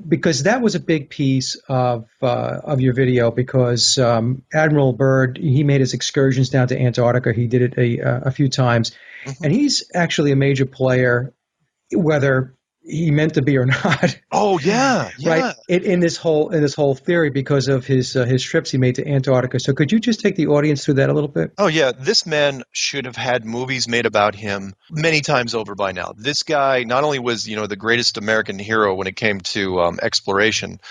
Because that was a big piece of your video, because Admiral Byrd, he made his excursions down to Antarctica. He did it a few times, mm-hmm. and he's actually a major player, whether he meant to be or not. Oh yeah, right. In this whole theory, because of his trips he made to Antarctica. So could you just take the audience through that a little bit? Oh yeah, this man should have had movies made about him many times over by now. This guy not only was the greatest American hero when it came to exploration.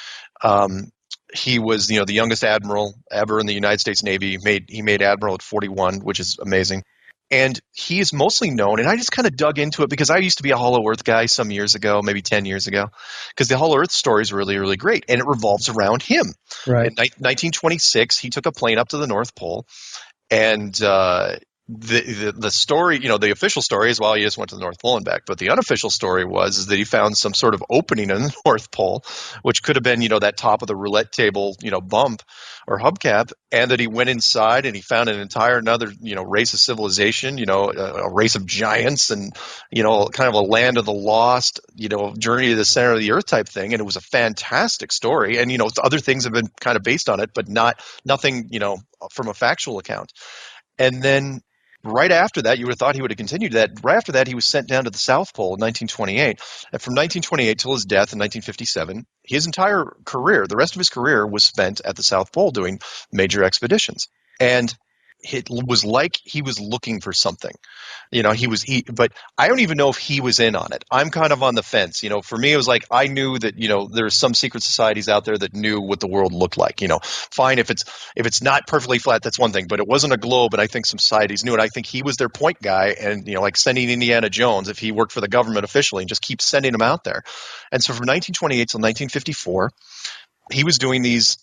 He was the youngest admiral ever in the United States Navy. He made admiral at 41, which is amazing. And he is mostly known, and I just kind of dug into it because I used to be a Hollow Earth guy some years ago, maybe 10 years ago, because the Hollow Earth story is really, really great, and it revolves around him. Right. In 1926, he took a plane up to the North Pole, and the story, the official story is, well, he just went to the North Pole and back, but the unofficial story is that he found some sort of opening in the North Pole, which could have been, that top of the roulette table, bump or hubcap, and that he went inside and he found an entire another, race of civilization, a race of giants and, kind of a land of the lost, journey to the center of the earth type thing. And it was a fantastic story. And, other things have been kind of based on it, but nothing, from a factual account. And then right after that, you would have thought he would have continued that. Right after that, he was sent down to the South Pole in 1928. And from 1928 till his death in 1957, his entire career, the rest of his career, was spent at the South Pole doing major expeditions. And it was like he was looking for something. But I don't even know if he was in on it. I'm kind of on the fence. For me, it was like I knew that, there's some secret societies out there that knew what the world looked like. Fine, if it's not perfectly flat, that's one thing, but it wasn't a globe, and I think some societies knew it. I think he was their point guy, and, like sending Indiana Jones, if he worked for the government officially, and just keep sending him out there. And so from 1928 till 1954, he was doing these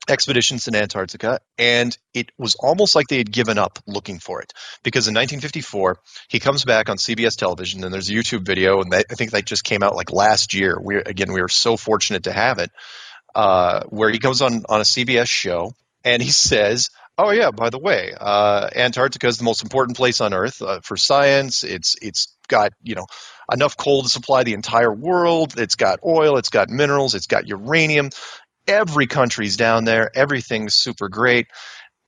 expeditions in Antarctica, and it was almost like they had given up looking for it, because in 1954 he comes back on CBS television, and there's a YouTube video, and I think that just came out like last year. We were so fortunate to have it, where he goes on a CBS show, and he says, "Oh yeah, by the way, Antarctica is the most important place on Earth for science. It's got enough coal to supply the entire world. It's got oil, it's got minerals, it's got uranium. Every country's down there. Everything's super great."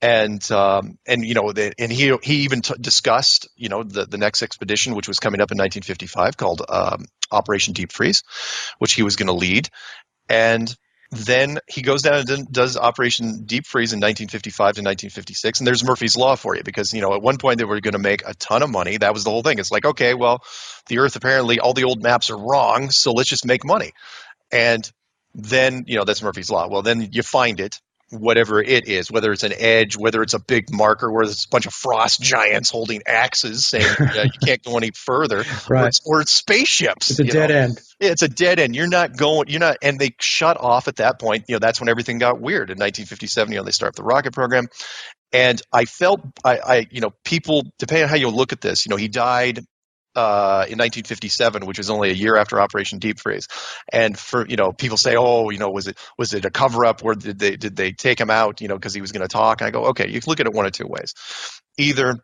And he even discussed the next expedition, which was coming up in 1955, called Operation Deep Freeze, which he was going to lead. And then he goes down and does Operation Deep Freeze in 1955 to 1956, and there's Murphy's Law for you, because at one point they were going to make a ton of money. That was the whole thing. It's like, okay, well, the Earth, apparently all the old maps are wrong, so let's just make money. And then, that's Murphy's Law. Well, then you find it, whatever it is, whether it's an edge, whether it's a big marker, where there's a bunch of frost giants holding axes saying you can't go any further, right. or it's spaceships. It's a dead end. Yeah, it's a dead end. You're not, and they shut off at that point. That's when everything got weird. In 1957, they start the rocket program. And I felt, people, depending on how you look at this, he died in 1957, which was only a year after Operation Deep Freeze. And for people say, oh, was it a cover up, or did they take him out because he was going to talk? And I go, okay, you can look at it one of two ways. Either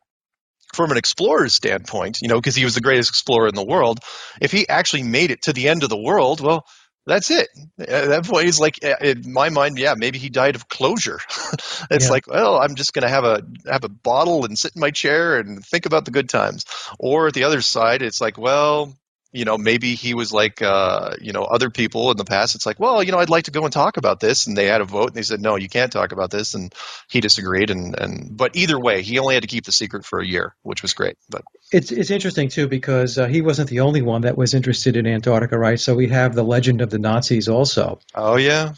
from an explorer's standpoint, because he was the greatest explorer in the world, if he actually made it to the end of the world, well, that's it. At that point, he's like, in my mind, yeah, maybe he died of closure. It's like, well, I'm just going to have a bottle and sit in my chair and think about the good times. Or at the other side, it's like, well, maybe he was like, other people in the past. It's like, well, I'd like to go and talk about this. And they had a vote, and they said, no, you can't talk about this. And he disagreed. But either way, he only had to keep the secret for a year, which was great. But it's interesting, too, because he wasn't the only one that was interested in Antarctica, right? So we have the legend of the Nazis also. Oh, yeah.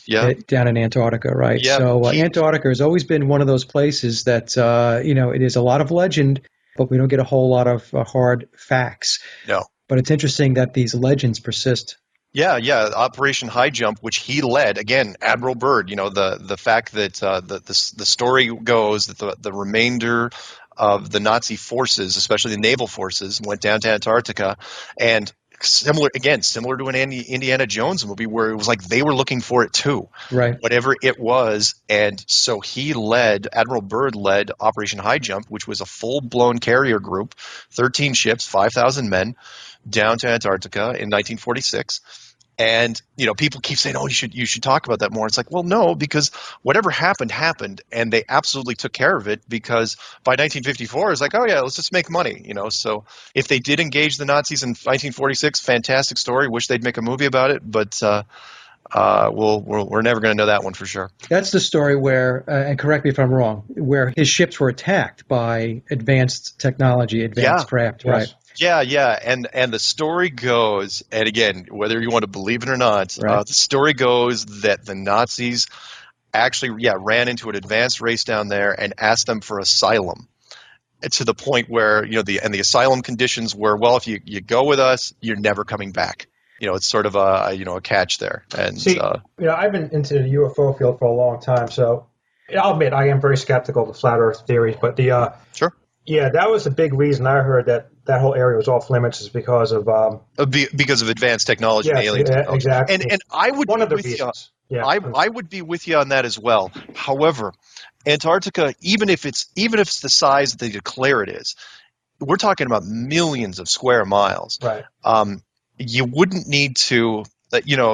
Down in Antarctica, right? Yeah. So Antarctica has always been one of those places that, it is a lot of legend, but we don't get a whole lot of hard facts. No. But it's interesting that these legends persist. Yeah. Operation High Jump, which he led, again, Admiral Byrd. The fact that the story goes that the remainder of the Nazi forces, especially the naval forces, went down to Antarctica, and similar to an Indiana Jones movie, where it was like they were looking for it too, right? Whatever it was. And so Admiral Byrd led Operation High Jump, which was a full-blown carrier group, 13 ships, 5,000 men, down to Antarctica in 1946. And people keep saying, "Oh, you should talk about that more." It's like, well, no, because whatever happened, and they absolutely took care of it. Because by 1954, it's like, oh yeah, let's just make money, So if they did engage the Nazis in 1946, fantastic story. Wish they'd make a movie about it, but we're never going to know that one for sure. That's the story where, and correct me if I'm wrong, where his ships were attacked by advanced technology, craft, yes. Right? Yeah, and the story goes, and again, whether you want to believe it or not, right. The story goes that the Nazis actually, ran into an advanced race down there and asked them for asylum, to the point where the asylum conditions were, well, if you go with us, you're never coming back. It's sort of a catch there. And see, I've been into the UFO field for a long time, so I'll admit I am very skeptical of the flat Earth theories, but sure. Yeah, that was a big reason I heard that whole area was off limits, is because of advanced technology, and alien technology. Exactly. And I would one of the be with reasons. you. Yeah. I would be with you on that as well. However, Antarctica, even if it's the size that they declare it is, we're talking about millions of square miles. Right. You wouldn't need to.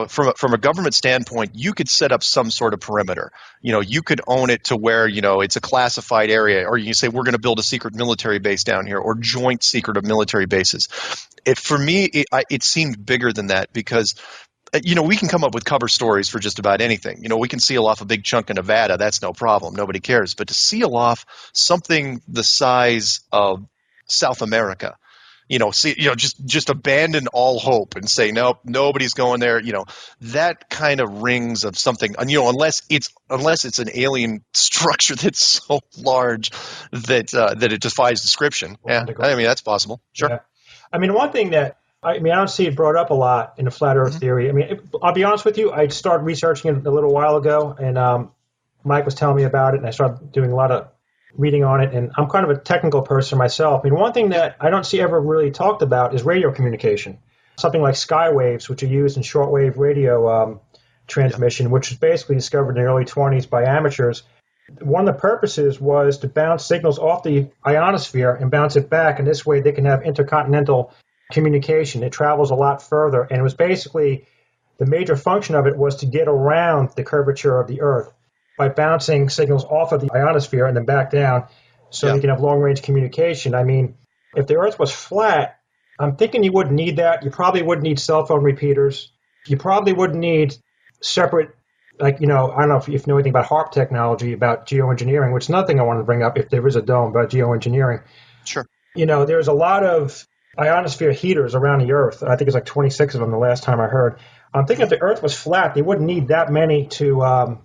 From a government standpoint, you could set up some sort of perimeter. You could own it to where, it's a classified area, or you can say we're going to build a secret military base down here, or joint secret military bases. For me, it seemed bigger than that, because we can come up with cover stories for just about anything. We can seal off a big chunk of Nevada. That's no problem. Nobody cares. But to seal off something the size of South America, just abandon all hope and say, nope, nobody's going there. That kind of rings of something, unless it's an alien structure that's so large that it defies description. Yeah, I mean, that's possible. Sure. Yeah. I mean, one thing that I don't see it brought up a lot in the flat Earth theory. I mean, I'll be honest with you. I started researching it a little while ago, and Mike was telling me about it, and I started doing a lot of reading on it. And I'm kind of a technical person myself. I mean, one thing that I don't see ever really talked about is radio communication. Something like skywaves, which are used in shortwave radio transmission, which was basically discovered in the early 20s by amateurs. One of the purposes was to bounce signals off the ionosphere and bounce it back, and this way they can have intercontinental communication. It travels a lot further, and it was basically the major function of it was to get around the curvature of the Earth by bouncing signals off of the ionosphere and then back down so you can have long-range communication. I mean, if the Earth was flat, I'm thinking you wouldn't need that. You probably wouldn't need cell phone repeaters. You probably wouldn't need separate, I don't know if you know anything about HARP technology, about geoengineering, which is another thing I want to bring up if there is a dome about geoengineering. Sure. There's a lot of ionosphere heaters around the Earth. I think it's like 26 of them the last time I heard. I'm thinking if the Earth was flat, they wouldn't need that many to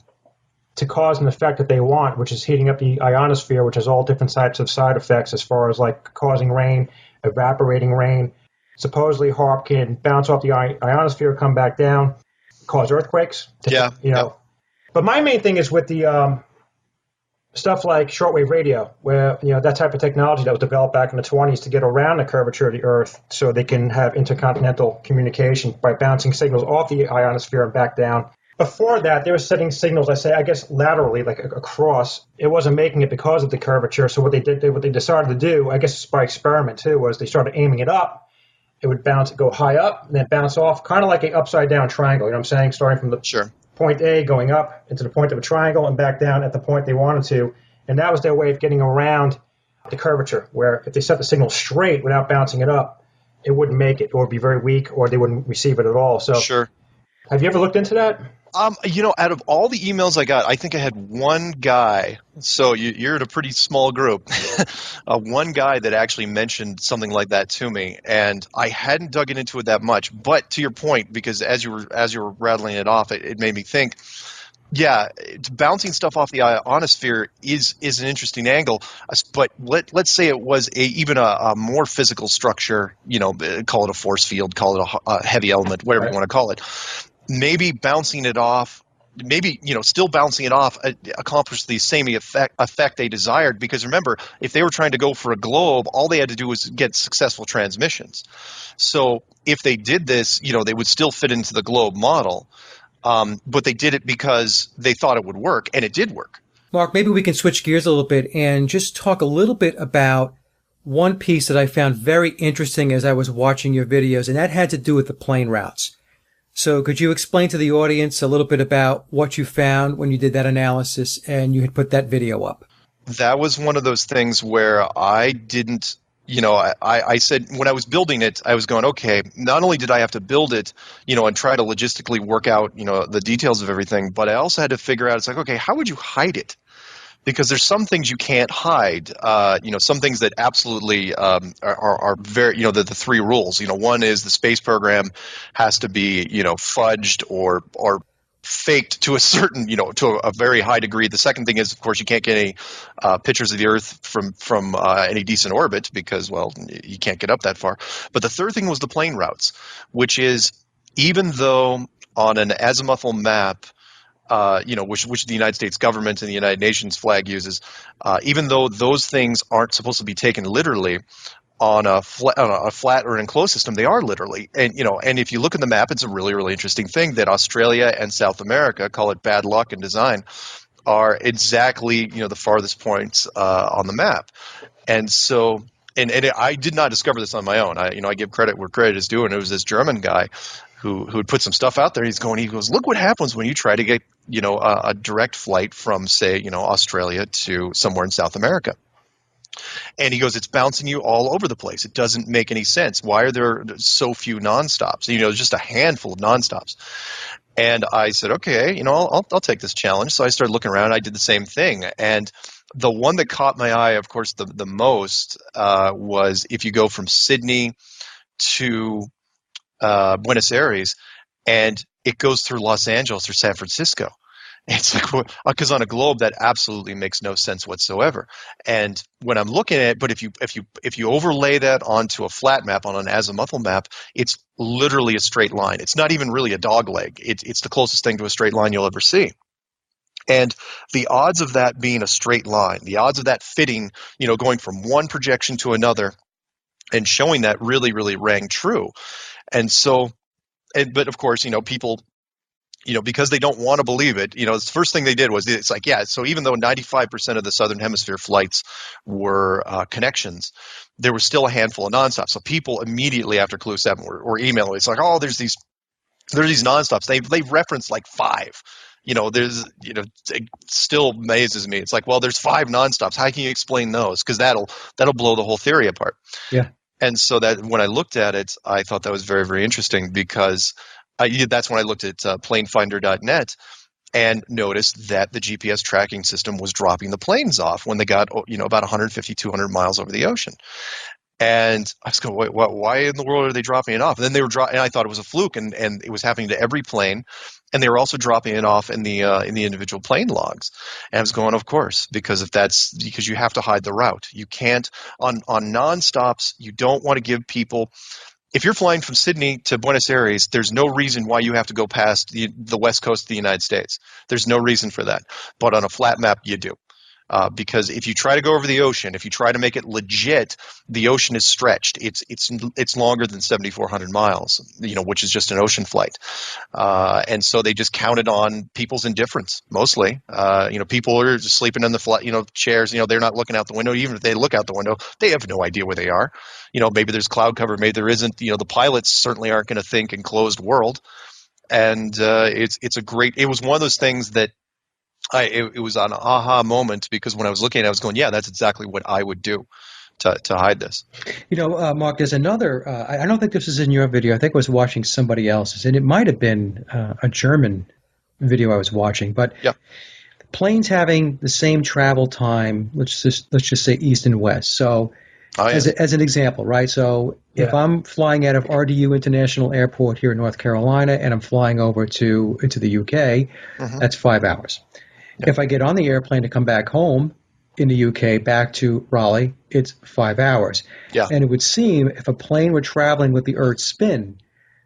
cause an effect that they want, which is heating up the ionosphere, which has all different types of side effects as far as like causing rain, evaporating rain. Supposedly HARP can bounce off the ionosphere, come back down, cause earthquakes. But my main thing is with the stuff like shortwave radio, where that type of technology that was developed back in the 20s to get around the curvature of the Earth so they can have intercontinental communication by bouncing signals off the ionosphere and back down. Before that, they were setting signals, I guess laterally, like across. It wasn't making it because of the curvature. So what they decided to do, I guess by experiment too, was they started aiming it up. It would go high up and then bounce off, kind of like an upside down triangle. You know what I'm saying? Starting from the point A, going up into the point of a triangle and back down at the point they wanted to. And that was their way of getting around the curvature, where if they set the signal straight without bouncing it up, it wouldn't make it, or be very weak, or they wouldn't receive it at all. So, have you ever looked into that? Out of all the emails I got, I think I had one guy. So you're in a pretty small group. One guy that actually mentioned something like that to me, and I hadn't dug into it that much. But to your point, because as you were rattling it off, it made me think. Yeah, bouncing stuff off the ionosphere is an interesting angle. But let's say it was even a more physical structure. Call it a force field, call it a heavy element, whatever you want to call it. Maybe bouncing it off, still bouncing it off accomplished the same effect they desired. Because remember, if they were trying to go for a globe, all they had to do was get successful transmissions. So if they did this, they would still fit into the globe model. But they did it because they thought it would work, and it did work. Mark, maybe we can switch gears a little bit and just talk a little bit about one piece that I found very interesting as I was watching your videos, and that had to do with the plane routes. So could you explain to the audience a little bit about what you found when you did that analysis and you had put that video up? That was one of those things where I didn't, I said when I was building it, I was going, okay, not only did I have to build it, and try to logistically work out, the details of everything, but I also had to figure out, it's like, okay, how would you hide it? Because there's some things you can't hide, some things that absolutely are very, the three rules. One is the space program has to be, fudged or faked to a certain, to a very high degree. The second thing is, of course, you can't get any pictures of the Earth from any decent orbit because, well, you can't get up that far. But the third thing was the plane routes, which is even though on an azimuthal map, which the United States government and the United Nations flag uses, even though those things aren't supposed to be taken literally, on a flat or an enclosed system, they are literally. And if you look at the map, it's a really, really interesting thing that Australia and South America, call it bad luck in design, are exactly, the farthest points on the map. And so, and I did not discover this on my own. I give credit where credit is due, and it was this German guy who had put some stuff out there. He goes, look what happens when you try to get, a direct flight from, say, Australia to somewhere in South America. And he goes, it's bouncing you all over the place. It doesn't make any sense. Why are there so few nonstops? Just a handful of nonstops. And I said, okay, I'll take this challenge. So I started looking around. I did the same thing. And the one that caught my eye, of course, the most was if you go from Sydney to Buenos Aires, and it goes through Los Angeles or San Francisco. It's like, because on a globe that absolutely makes no sense whatsoever. And when I'm looking at it, but if you overlay that onto a flat map, on an azimuthal map, it's literally a straight line. It's not even really a dog leg. It's the closest thing to a straight line you'll ever see. And the odds of that being a straight line, the odds of that fitting, going from one projection to another and showing that really, really rang true. And so, but of course, people, because they don't want to believe it, the first thing they did was, it's like, yeah, so even though 95% of the Southern Hemisphere flights were connections, there was still a handful of nonstops. So people immediately after Clue 7 were emailing. It's like, oh, there's these nonstops. They referenced like 5. It still amazes me. It's like, well, there's 5 nonstops. How can you explain those? Because that'll blow the whole theory apart. Yeah. And so that when I looked at it, I thought that was very, very interesting, because that's when I looked at planefinder.net and noticed that the GPS tracking system was dropping the planes off when they got about 150, 200 miles over the ocean. And I was going, wait, why in the world are they dropping it off? And then they were dropping, and I thought it was a fluke, and it was happening to every plane, and they were also dropping it off in the individual plane logs. And I was going, of course, because because you have to hide the route. You can't on nonstops. You don't want to give people. If you're flying from Sydney to Buenos Aires, there's no reason why you have to go past the west coast of the United States. There's no reason for that. But on a flat map, you do. Because if you try to go over the ocean, if you try to make it legit, the ocean is stretched. It's longer than 7,400 miles, which is just an ocean flight. And so they just counted on people's indifference, mostly. People are just sleeping in the chairs. They're not looking out the window. Even if they look out the window, they have no idea where they are. Maybe there's cloud cover, maybe there isn't. The pilots certainly aren't going to think enclosed world. And it was one of those things that it was an aha moment, because when I was looking at it, I was going, yeah, that's exactly what I would do to hide this. Mark, there's another, I don't think this is in your video. I think I was watching somebody else's, and it might have been a German video I was watching, but yeah. Planes having the same travel time, let's just say east and west. So as an example, right? So if I'm flying out of RDU International Airport here in North Carolina and I'm flying over into the UK, that's 5 hours. Yeah. If I get on the airplane to come back home in the UK back to Raleigh, it's 5 hours. Yeah. And it would seem if a plane were traveling with the Earth's spin,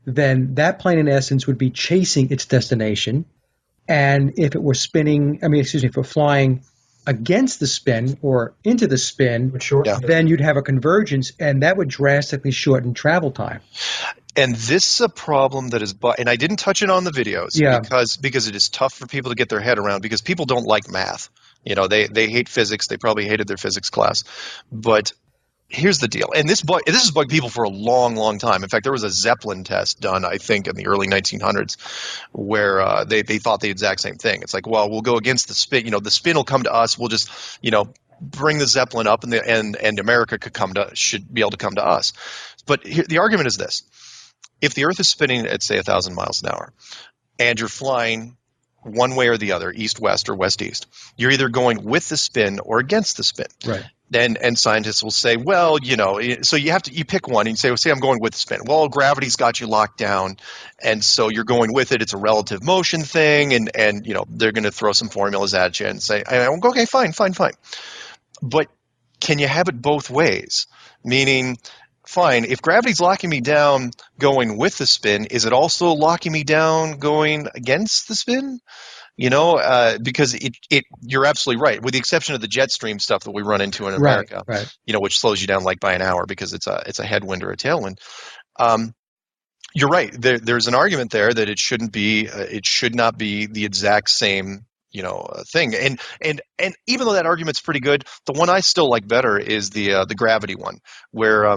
then that plane in essence would be chasing its destination. And if it were if we're flying against the spin or into the spin, then you'd have a convergence, and that would drastically shorten travel time. And this is a problem that is, and I didn't touch it on the videos, because it is tough for people to get their head around, because people don't like math. They hate physics. They probably hated their physics class. But here's the deal. And this has bugged people for a long, long time. In fact, there was a Zeppelin test done, I think, in the early 1900s where they thought the exact same thing. It's like, well, we'll go against the spin. The spin will come to us. We'll just, bring the Zeppelin up, and America should be able to come to us. But the argument is this. If the Earth is spinning at, say, 1,000 miles an hour, and you're flying one way or the other, east-west or west-east, you're either going with the spin or against the spin. Right. And scientists will say, well, so you pick one, and you say, well, say I'm going with the spin. Well, gravity's got you locked down, and so you're going with it. It's a relative motion thing, and they're going to throw some formulas at you and say, okay, fine. But can you have it both ways? Meaning, fine, if gravity's locking me down going with the spin, is it also locking me down going against the spin? Because you're absolutely right, with the exception of the jet stream stuff that we run into in America, right. Which slows you down like by an hour because it's a headwind or a tailwind. You're right. There's an argument there that it should not be the exact same thing. And even though that argument's pretty good, the one I still like better is the gravity one, where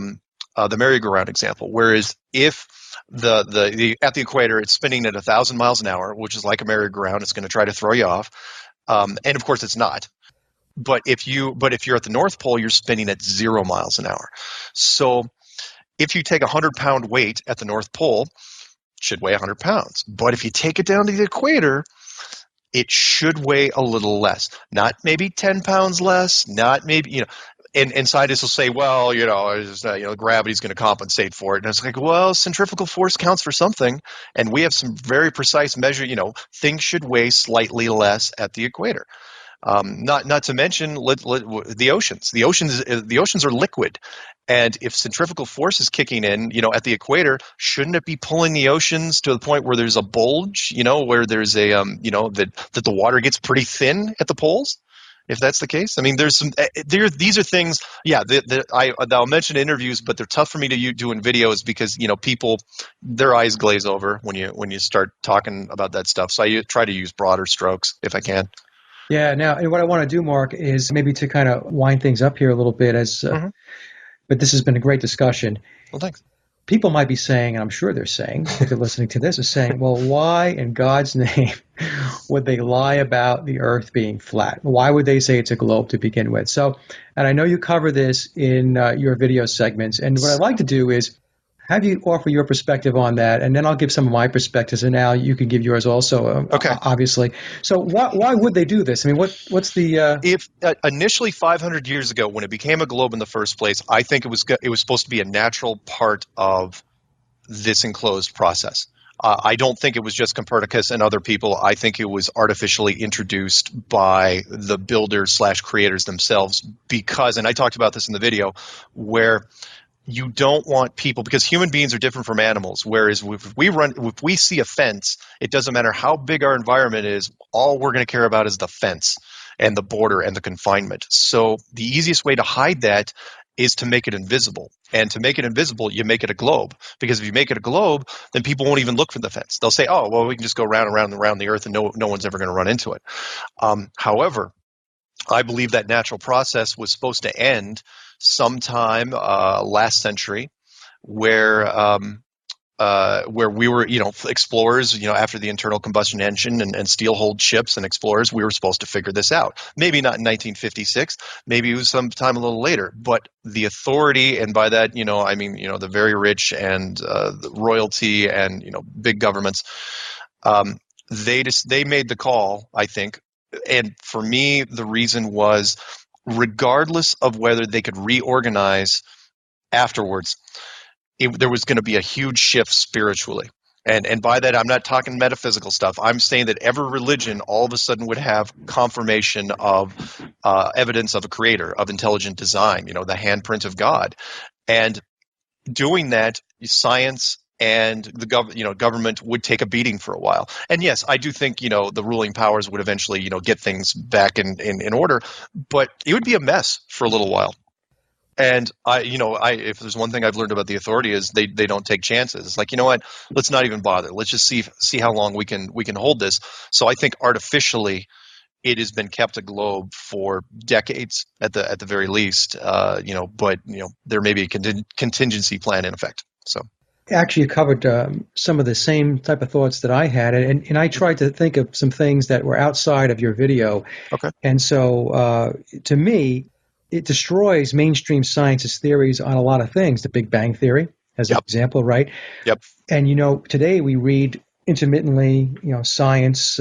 the merry-go-round example. Whereas if the at the equator it's spinning at 1,000 miles an hour, which is like a merry-go-round, it's going to try to throw you off, and of course it's not. But if you're at the North Pole, you're spinning at 0 miles an hour. So if you take a 100-pound weight at the North Pole, it should weigh 100 pounds. But if you take it down to the equator, it should weigh a little less. Not maybe 10 pounds less, not maybe, and scientists will say, well, gravity's going to compensate for it. And it's like, well, centrifugal force counts for something. And we have some very precise measure, things should weigh slightly less at the equator. Not to mention the oceans. The oceans are liquid, and if centrifugal force is kicking in, at the equator, shouldn't it be pulling the oceans to the point where there's a bulge? Where there's a that the water gets pretty thin at the poles. If that's the case, I mean, these are things. Yeah, I'll mention in interviews, but they're tough for me to do in videos because people, their eyes glaze over when you start talking about that stuff. So I try to use broader strokes if I can. Yeah. Now, and what I want to do, Mark, is maybe to kind of wind things up here a little bit. But this has been a great discussion. Well, thanks. People might be saying, and I'm sure they're saying, if they're listening to this, is saying, well, why in God's name would they lie about the Earth being flat? Why would they say it's a globe to begin with? So, and I know you cover this in your video segments, and what I'd like to do is have you offer your perspective on that, and then I'll give some of my perspectives, and now you can give yours also, okay. Obviously. So why would they do this? I mean, what's the... If initially 500 years ago, when it became a globe in the first place, I think it was supposed to be a natural part of this enclosed process. I don't think it was just Copernicus and other people. I think it was artificially introduced by the builders / creators themselves because, and I talked about this in the video, where you don't want people, because human beings are different from animals, whereas if we see a fence, it doesn't matter how big our environment is, all we're going to care about is the fence and the border and the confinement. So the easiest way to hide that is to make it invisible. And to make it invisible, you make it a globe. Because if you make it a globe, then people won't even look for the fence. They'll say, oh, well, we can just go round and round and round the earth and no one's ever going to run into it. However, I believe that natural process was supposed to end sometime last century, where we were, explorers, after the internal combustion engine and steel-hulled ships and explorers, we were supposed to figure this out. Maybe not in 1956, maybe it was sometime a little later. But the authority, and by that, I mean, the very rich and the royalty and big governments, they made the call, I think. And for me, the reason was, regardless of whether they could reorganize afterwards, there was going to be a huge shift spiritually. And by that, I'm not talking metaphysical stuff. I'm saying that every religion all of a sudden would have confirmation of evidence of a creator, of intelligent design, the handprint of God. And doing that, science and the government would take a beating for a while. And yes, I do think, the ruling powers would eventually, get things back in order, but it would be a mess for a little while. And if there's one thing I've learned about the authority is they don't take chances. It's like, you know what, let's not even bother. Let's just see how long we can hold this. So I think artificially it has been kept a globe for decades at the very least, but there may be a contingency plan in effect. So. Actually, you covered some of the same type of thoughts that I had, and I tried to think of some things that were outside of your video. Okay. And so, to me, it destroys mainstream science's theories on a lot of things. The Big Bang Theory, as an example, right? Yep. And today we read intermittently, science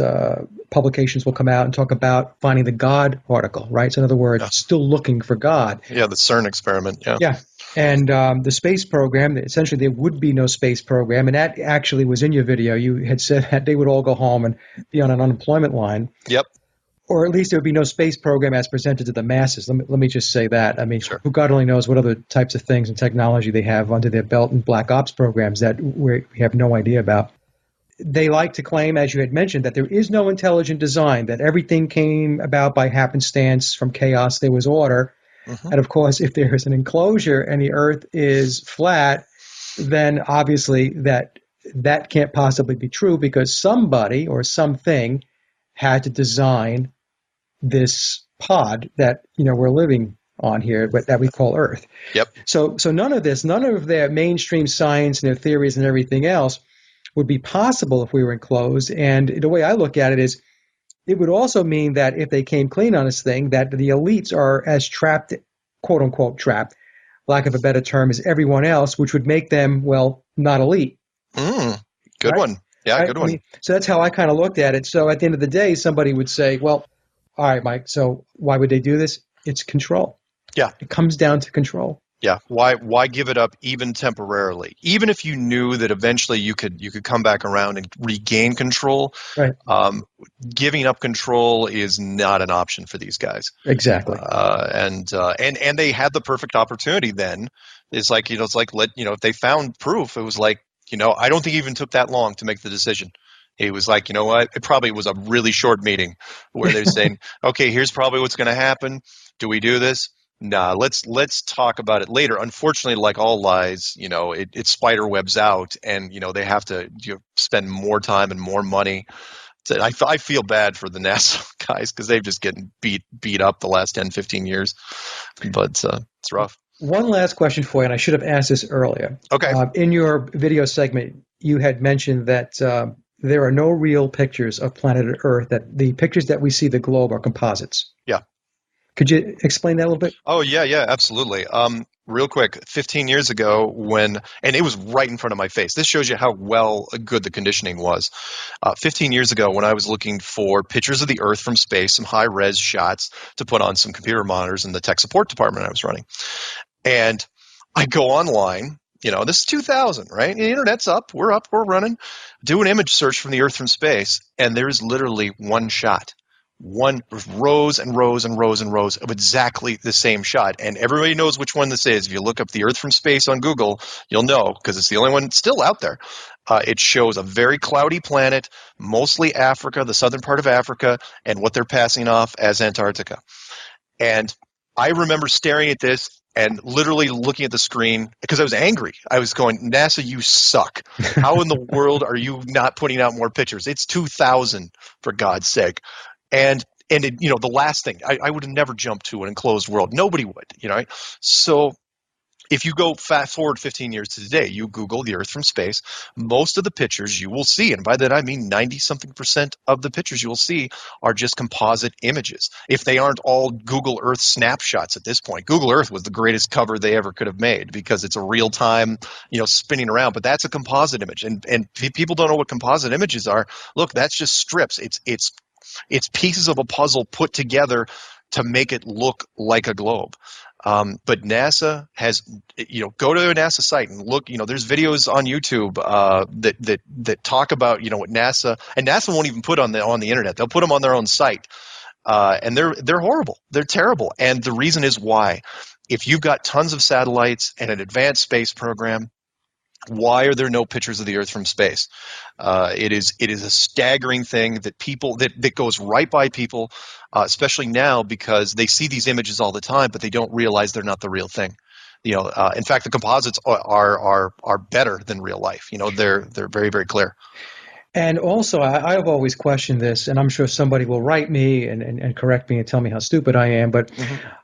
publications will come out and talk about finding the God particle, right? So in other words, still looking for God. Yeah, the CERN experiment. Yeah. Yeah. And the space program, essentially there would be no space program. And that actually was in your video. You had said that they would all go home and be on an unemployment line. Yep. Or at least there would be no space program as presented to the masses. Let me just say that. I mean, sure. Who God only knows what other types of things and technology they have under their belt and black ops programs that we have no idea about. They like to claim, as you had mentioned, that there is no intelligent design, that everything came about by happenstance. From chaos, there was order. Mm-hmm. And of course, if there is an enclosure and the Earth is flat, then obviously that can't possibly be true because somebody or something had to design this pod that we're living on here, but that we call Earth. Yep. So none of their mainstream science and their theories and everything else would be possible if we were enclosed. And the way I look at it is, it would also mean that if they came clean on this thing, that the elites are as trapped, quote unquote trapped, lack of a better term, as everyone else, which would make them, well, not elite. Good Right? one. Yeah, Right? good I one. mean, so that's how I kind of looked at it. So at the end of the day, somebody would say, well, all right, Mike, so why would they do this? It's control. Yeah. It comes down to control. Yeah. Why give it up even temporarily? Even if you knew that eventually you could come back around and regain control, Right. Giving up control is not an option for these guys. Exactly. And they had the perfect opportunity then. It's like, if they found proof, it was like, I don't think it even took that long to make the decision. It was like, you know what? It probably was a really short meeting where they're saying, okay, here's probably what's going to happen. Do we do this? Nah, let's talk about it later. Unfortunately, like all lies, it spider webs out, and they have to spend more time and more money. So I feel bad for the NASA guys because they've just getting beat up the last 10, 15 years, but it's rough. One last question for you, and I should have asked this earlier. Okay. In your video segment, you had mentioned that there are no real pictures of planet Earth, that the pictures that we see the globe are composites. Yeah. Could you explain that a little bit? Oh, yeah, absolutely. Real quick, 15 years ago and it was right in front of my face. This shows you how good the conditioning was. 15 years ago when I was looking for pictures of the Earth from space, some high-res shots to put on some computer monitors in the tech support department I was running. And I go online, this is 2000, right? The internet's up, we're running. Do an image search from the Earth from space, and there's literally one shot. Rows and rows and rows and rows of exactly the same shot. And everybody knows which one this is. If you look up the Earth from space on Google, you'll know because it's the only one still out there. It shows a very cloudy planet, mostly Africa, the southern part of Africa, and what they're passing off as Antarctica. And I remember staring at this and literally looking at the screen because I was angry. I was going, NASA, you suck. How in the world are you not putting out more pictures? It's 2000, for God's sake. And the last thing, I would have never jumped to an enclosed world. Nobody would, right? So if you go fast forward 15 years to today, you Google the Earth from space, most of the pictures you will see, and by that I mean 90-something% of the pictures you will see are just composite images. If they aren't all Google Earth snapshots at this point. Google Earth was the greatest cover they ever could have made because it's a real-time, spinning around, but that's a composite image. And people don't know what composite images are. Look, that's just strips. It's pieces of a puzzle put together to make it look like a globe. But NASA has, go to a NASA site and look, there's videos on YouTube that talk about, what NASA, and NASA won't even put on the internet. They'll put them on their own site. And they're horrible. They're terrible. And the reason is why. If you've got tons of satellites and an advanced space program, why are there no pictures of the Earth from space? It is a staggering thing that goes right by people, especially now because they see these images all the time, but they don't realize they're not the real thing. In fact, the composites are better than real life. They're very, very clear. And also, I've always questioned this, and I'm sure somebody will write me and correct me and tell me how stupid I am, but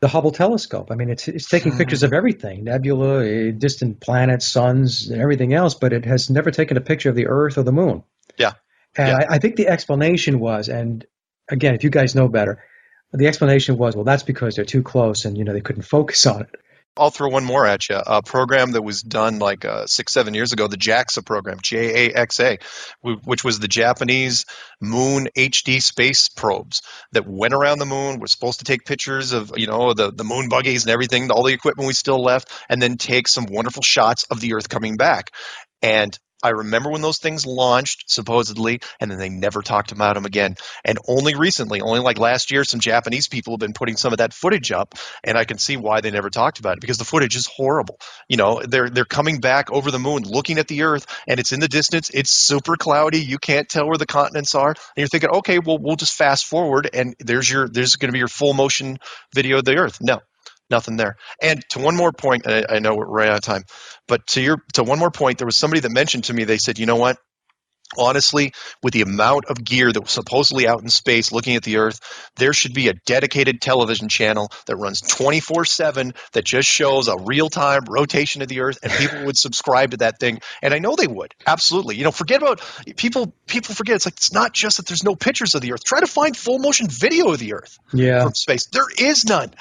the Hubble telescope, I mean, it's taking pictures of everything, nebula, distant planets, suns, and everything else, but it has never taken a picture of the Earth or the moon. Yeah. And yeah. I think the explanation was, and again, if you guys know better, the explanation was, well, that's because they're too close and, they couldn't focus on it. I'll throw one more at you. A program that was done like 6-7 years ago, the JAXA program, JAXA, which was the Japanese moon HD space probes that went around the moon, were supposed to take pictures of, the moon buggies and everything, all the equipment we still left, and then take some wonderful shots of the Earth coming back. And I remember when those things launched, supposedly, and then they never talked about them again. And only recently, only like last year, some Japanese people have been putting some of that footage up, and I can see why they never talked about it, because the footage is horrible. They're coming back over the moon, looking at the Earth, and it's in the distance. It's super cloudy. You can't tell where the continents are. And you're thinking, okay, well, we'll just fast forward, and there's going to be your full motion video of the Earth. No. Nothing there. And to one more point, and I know we're right out of time, but to one more point, there was somebody that mentioned to me, they said, you know what? Honestly, with the amount of gear that was supposedly out in space looking at the Earth, there should be a dedicated television channel that runs 24/7 that just shows a real-time rotation of the Earth, and people would subscribe to that thing. And I know they would. Absolutely. Forget about people forget it's like it's not just that there's no pictures of the Earth. Try to find full motion video of the Earth from space. There is none.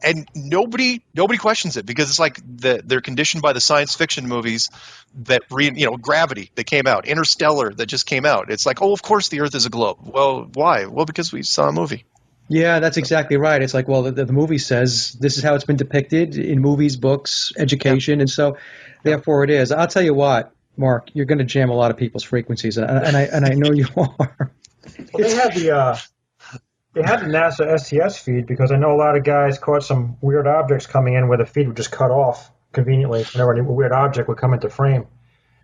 And nobody questions it because it's like they're conditioned by the science fiction movies that Gravity that came out, Interstellar that just came out. It's like, oh, of course the Earth is a globe. Well, why? Well, because we saw a movie. Yeah, that's exactly right. It's like, well, the movie says this is how it's been depicted in movies, books, education, and so therefore it is. I'll tell you what, Mark, you're going to jam a lot of people's frequencies, and I know you are. Well, they had the NASA STS feed because I know a lot of guys caught some weird objects coming in where the feed would just cut off conveniently whenever a weird object would come into frame.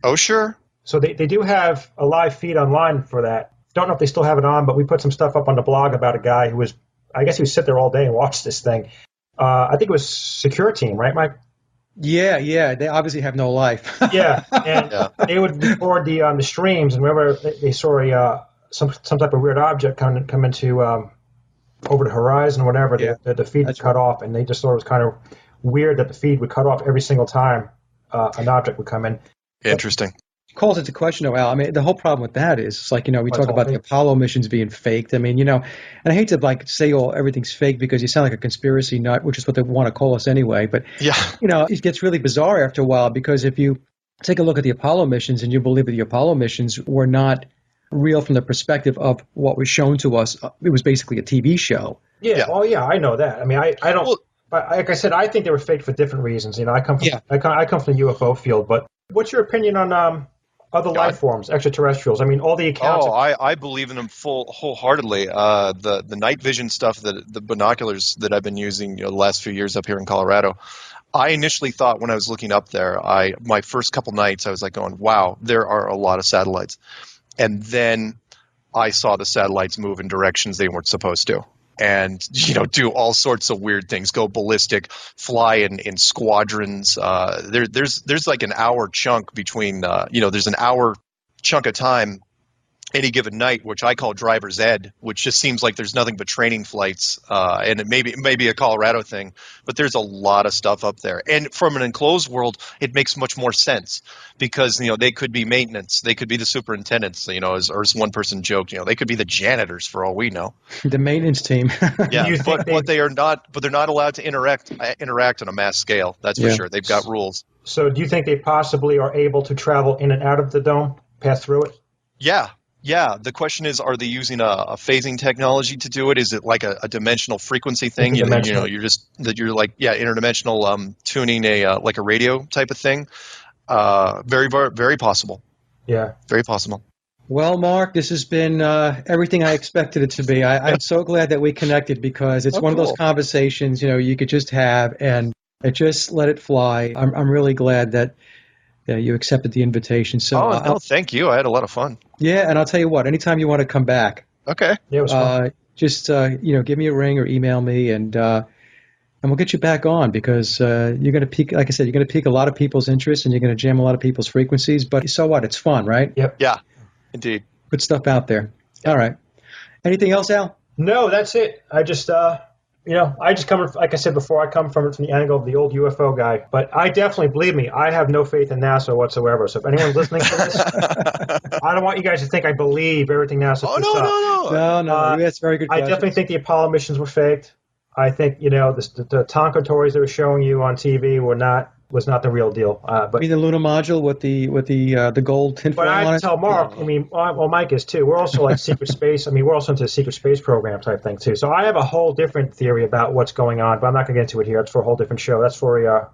Oh, sure. So they do have a live feed online for that. Don't know if they still have it on, but we put some stuff up on the blog about a guy who was, I guess he would sit there all day and watch this thing. I think it was Secure Team, right, Mike? Yeah. They obviously have no life. Yeah, and they would record the streams, and whenever they saw some type of weird object come into over the horizon, whatever, the feed would cut off, and they just thought it was kind of weird that the feed would cut off every single time an object would come in. Interesting. Calls into question, though, Al. I mean, the whole problem with that is, it's like, we talk about the Apollo missions being faked. I mean, and I hate to say everything's fake because you sound like a conspiracy nut, which is what they want to call us anyway. But, it gets really bizarre after a while because if you take a look at the Apollo missions and you believe that the Apollo missions were not real from the perspective of what was shown to us, it was basically a TV show. Yeah. Oh, yeah, I know that. I mean, I don't. Well, but like I said, I think they were faked for different reasons. I come from the UFO field. But what's your opinion on other life forms, extraterrestrials? I mean, all the accounts. Oh, I believe in them wholeheartedly. The night vision stuff, the binoculars that I've been using the last few years up here in Colorado. I initially thought when I was looking up there, my first couple nights, I was like going, wow, there are a lot of satellites. And then I saw the satellites move in directions they weren't supposed to. And, do all sorts of weird things, go ballistic, fly in squadrons. There's like an hour chunk between, there's an hour chunk of time any given night, which I call driver's ed, which just seems like there's nothing but training flights. And it may be a Colorado thing, but there's a lot of stuff up there. And from an enclosed world, it makes much more sense because, they could be maintenance. They could be the superintendents, as one person joked, they could be the janitors for all we know. The maintenance team. Yeah, but they are not, but they're not allowed to interact on a mass scale. That's for sure. They've got rules. So do you think they possibly are able to travel in and out of the dome, pass through it? Yeah. The question is, are they using a phasing technology to do it? Is it like a dimensional frequency thing? You're like interdimensional tuning like a radio type of thing. Very, very, very possible. Yeah, very possible. Well, Mark, this has been everything I expected it to be. I'm so glad that we connected because it's one of those conversations you could just have and just let it fly. I'm really glad that you accepted the invitation. So, thank you. I had a lot of fun. Yeah, and I'll tell you what. Anytime you want to come back, okay. Yeah, it was fun. Just give me a ring or email me, and we'll get you back on because you're going to pique. Like I said, you're going to pique a lot of people's interest, and you're going to jam a lot of people's frequencies. But so what? It's fun, right? Yep. Yeah, indeed. Good stuff out there. All right. Anything else, Al? No, that's it. I just come, like I said before, I come from the angle of the old UFO guy. But I definitely, believe me, I have no faith in NASA whatsoever. So if anyone's listening to this, I don't want you guys to think I believe everything NASA puts up. No. That's a very good question. I definitely think the Apollo missions were faked. I think, the Tonka toys they were showing you on TV was not the real deal. But the lunar module with the gold tinfoil on it? But I tell Mark, Mike is too. We're also like secret space. We're also into the secret space program type thing too. So I have a whole different theory about what's going on, but I'm not going to get into it here. It's for a whole different show. That's for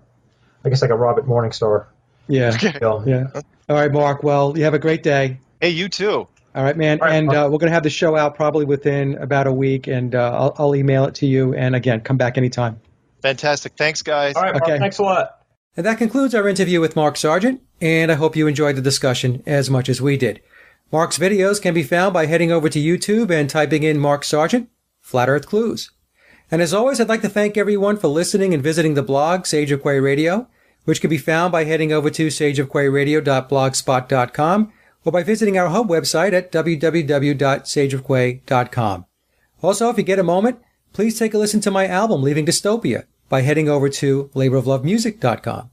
I guess like a Robert Morningstar. Yeah. Yeah. All right, Mark. Well, you have a great day. Hey, you too. All right, man. All right, and we're going to have the show out probably within about a week, and I'll email it to you. And again, come back anytime. Fantastic. Thanks, guys. All right, Mark. Thanks a lot. And that concludes our interview with Mark Sargent, and I hope you enjoyed the discussion as much as we did. Mark's videos can be found by heading over to YouTube and typing in Mark Sargent, Flat Earth Clues. And as always, I'd like to thank everyone for listening and visiting the blog, Sage of Quay Radio, which can be found by heading over to sageofquayradio.blogspot.com, or by visiting our hub website at www.sageofquay.com. Also, if you get a moment, please take a listen to my album, Leaving Dystopia, by heading over to laboroflovemusic.com.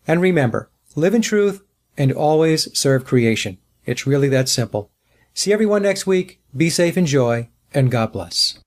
And remember, live in truth and always serve creation. It's really that simple. See everyone next week. Be safe, enjoy, and God bless.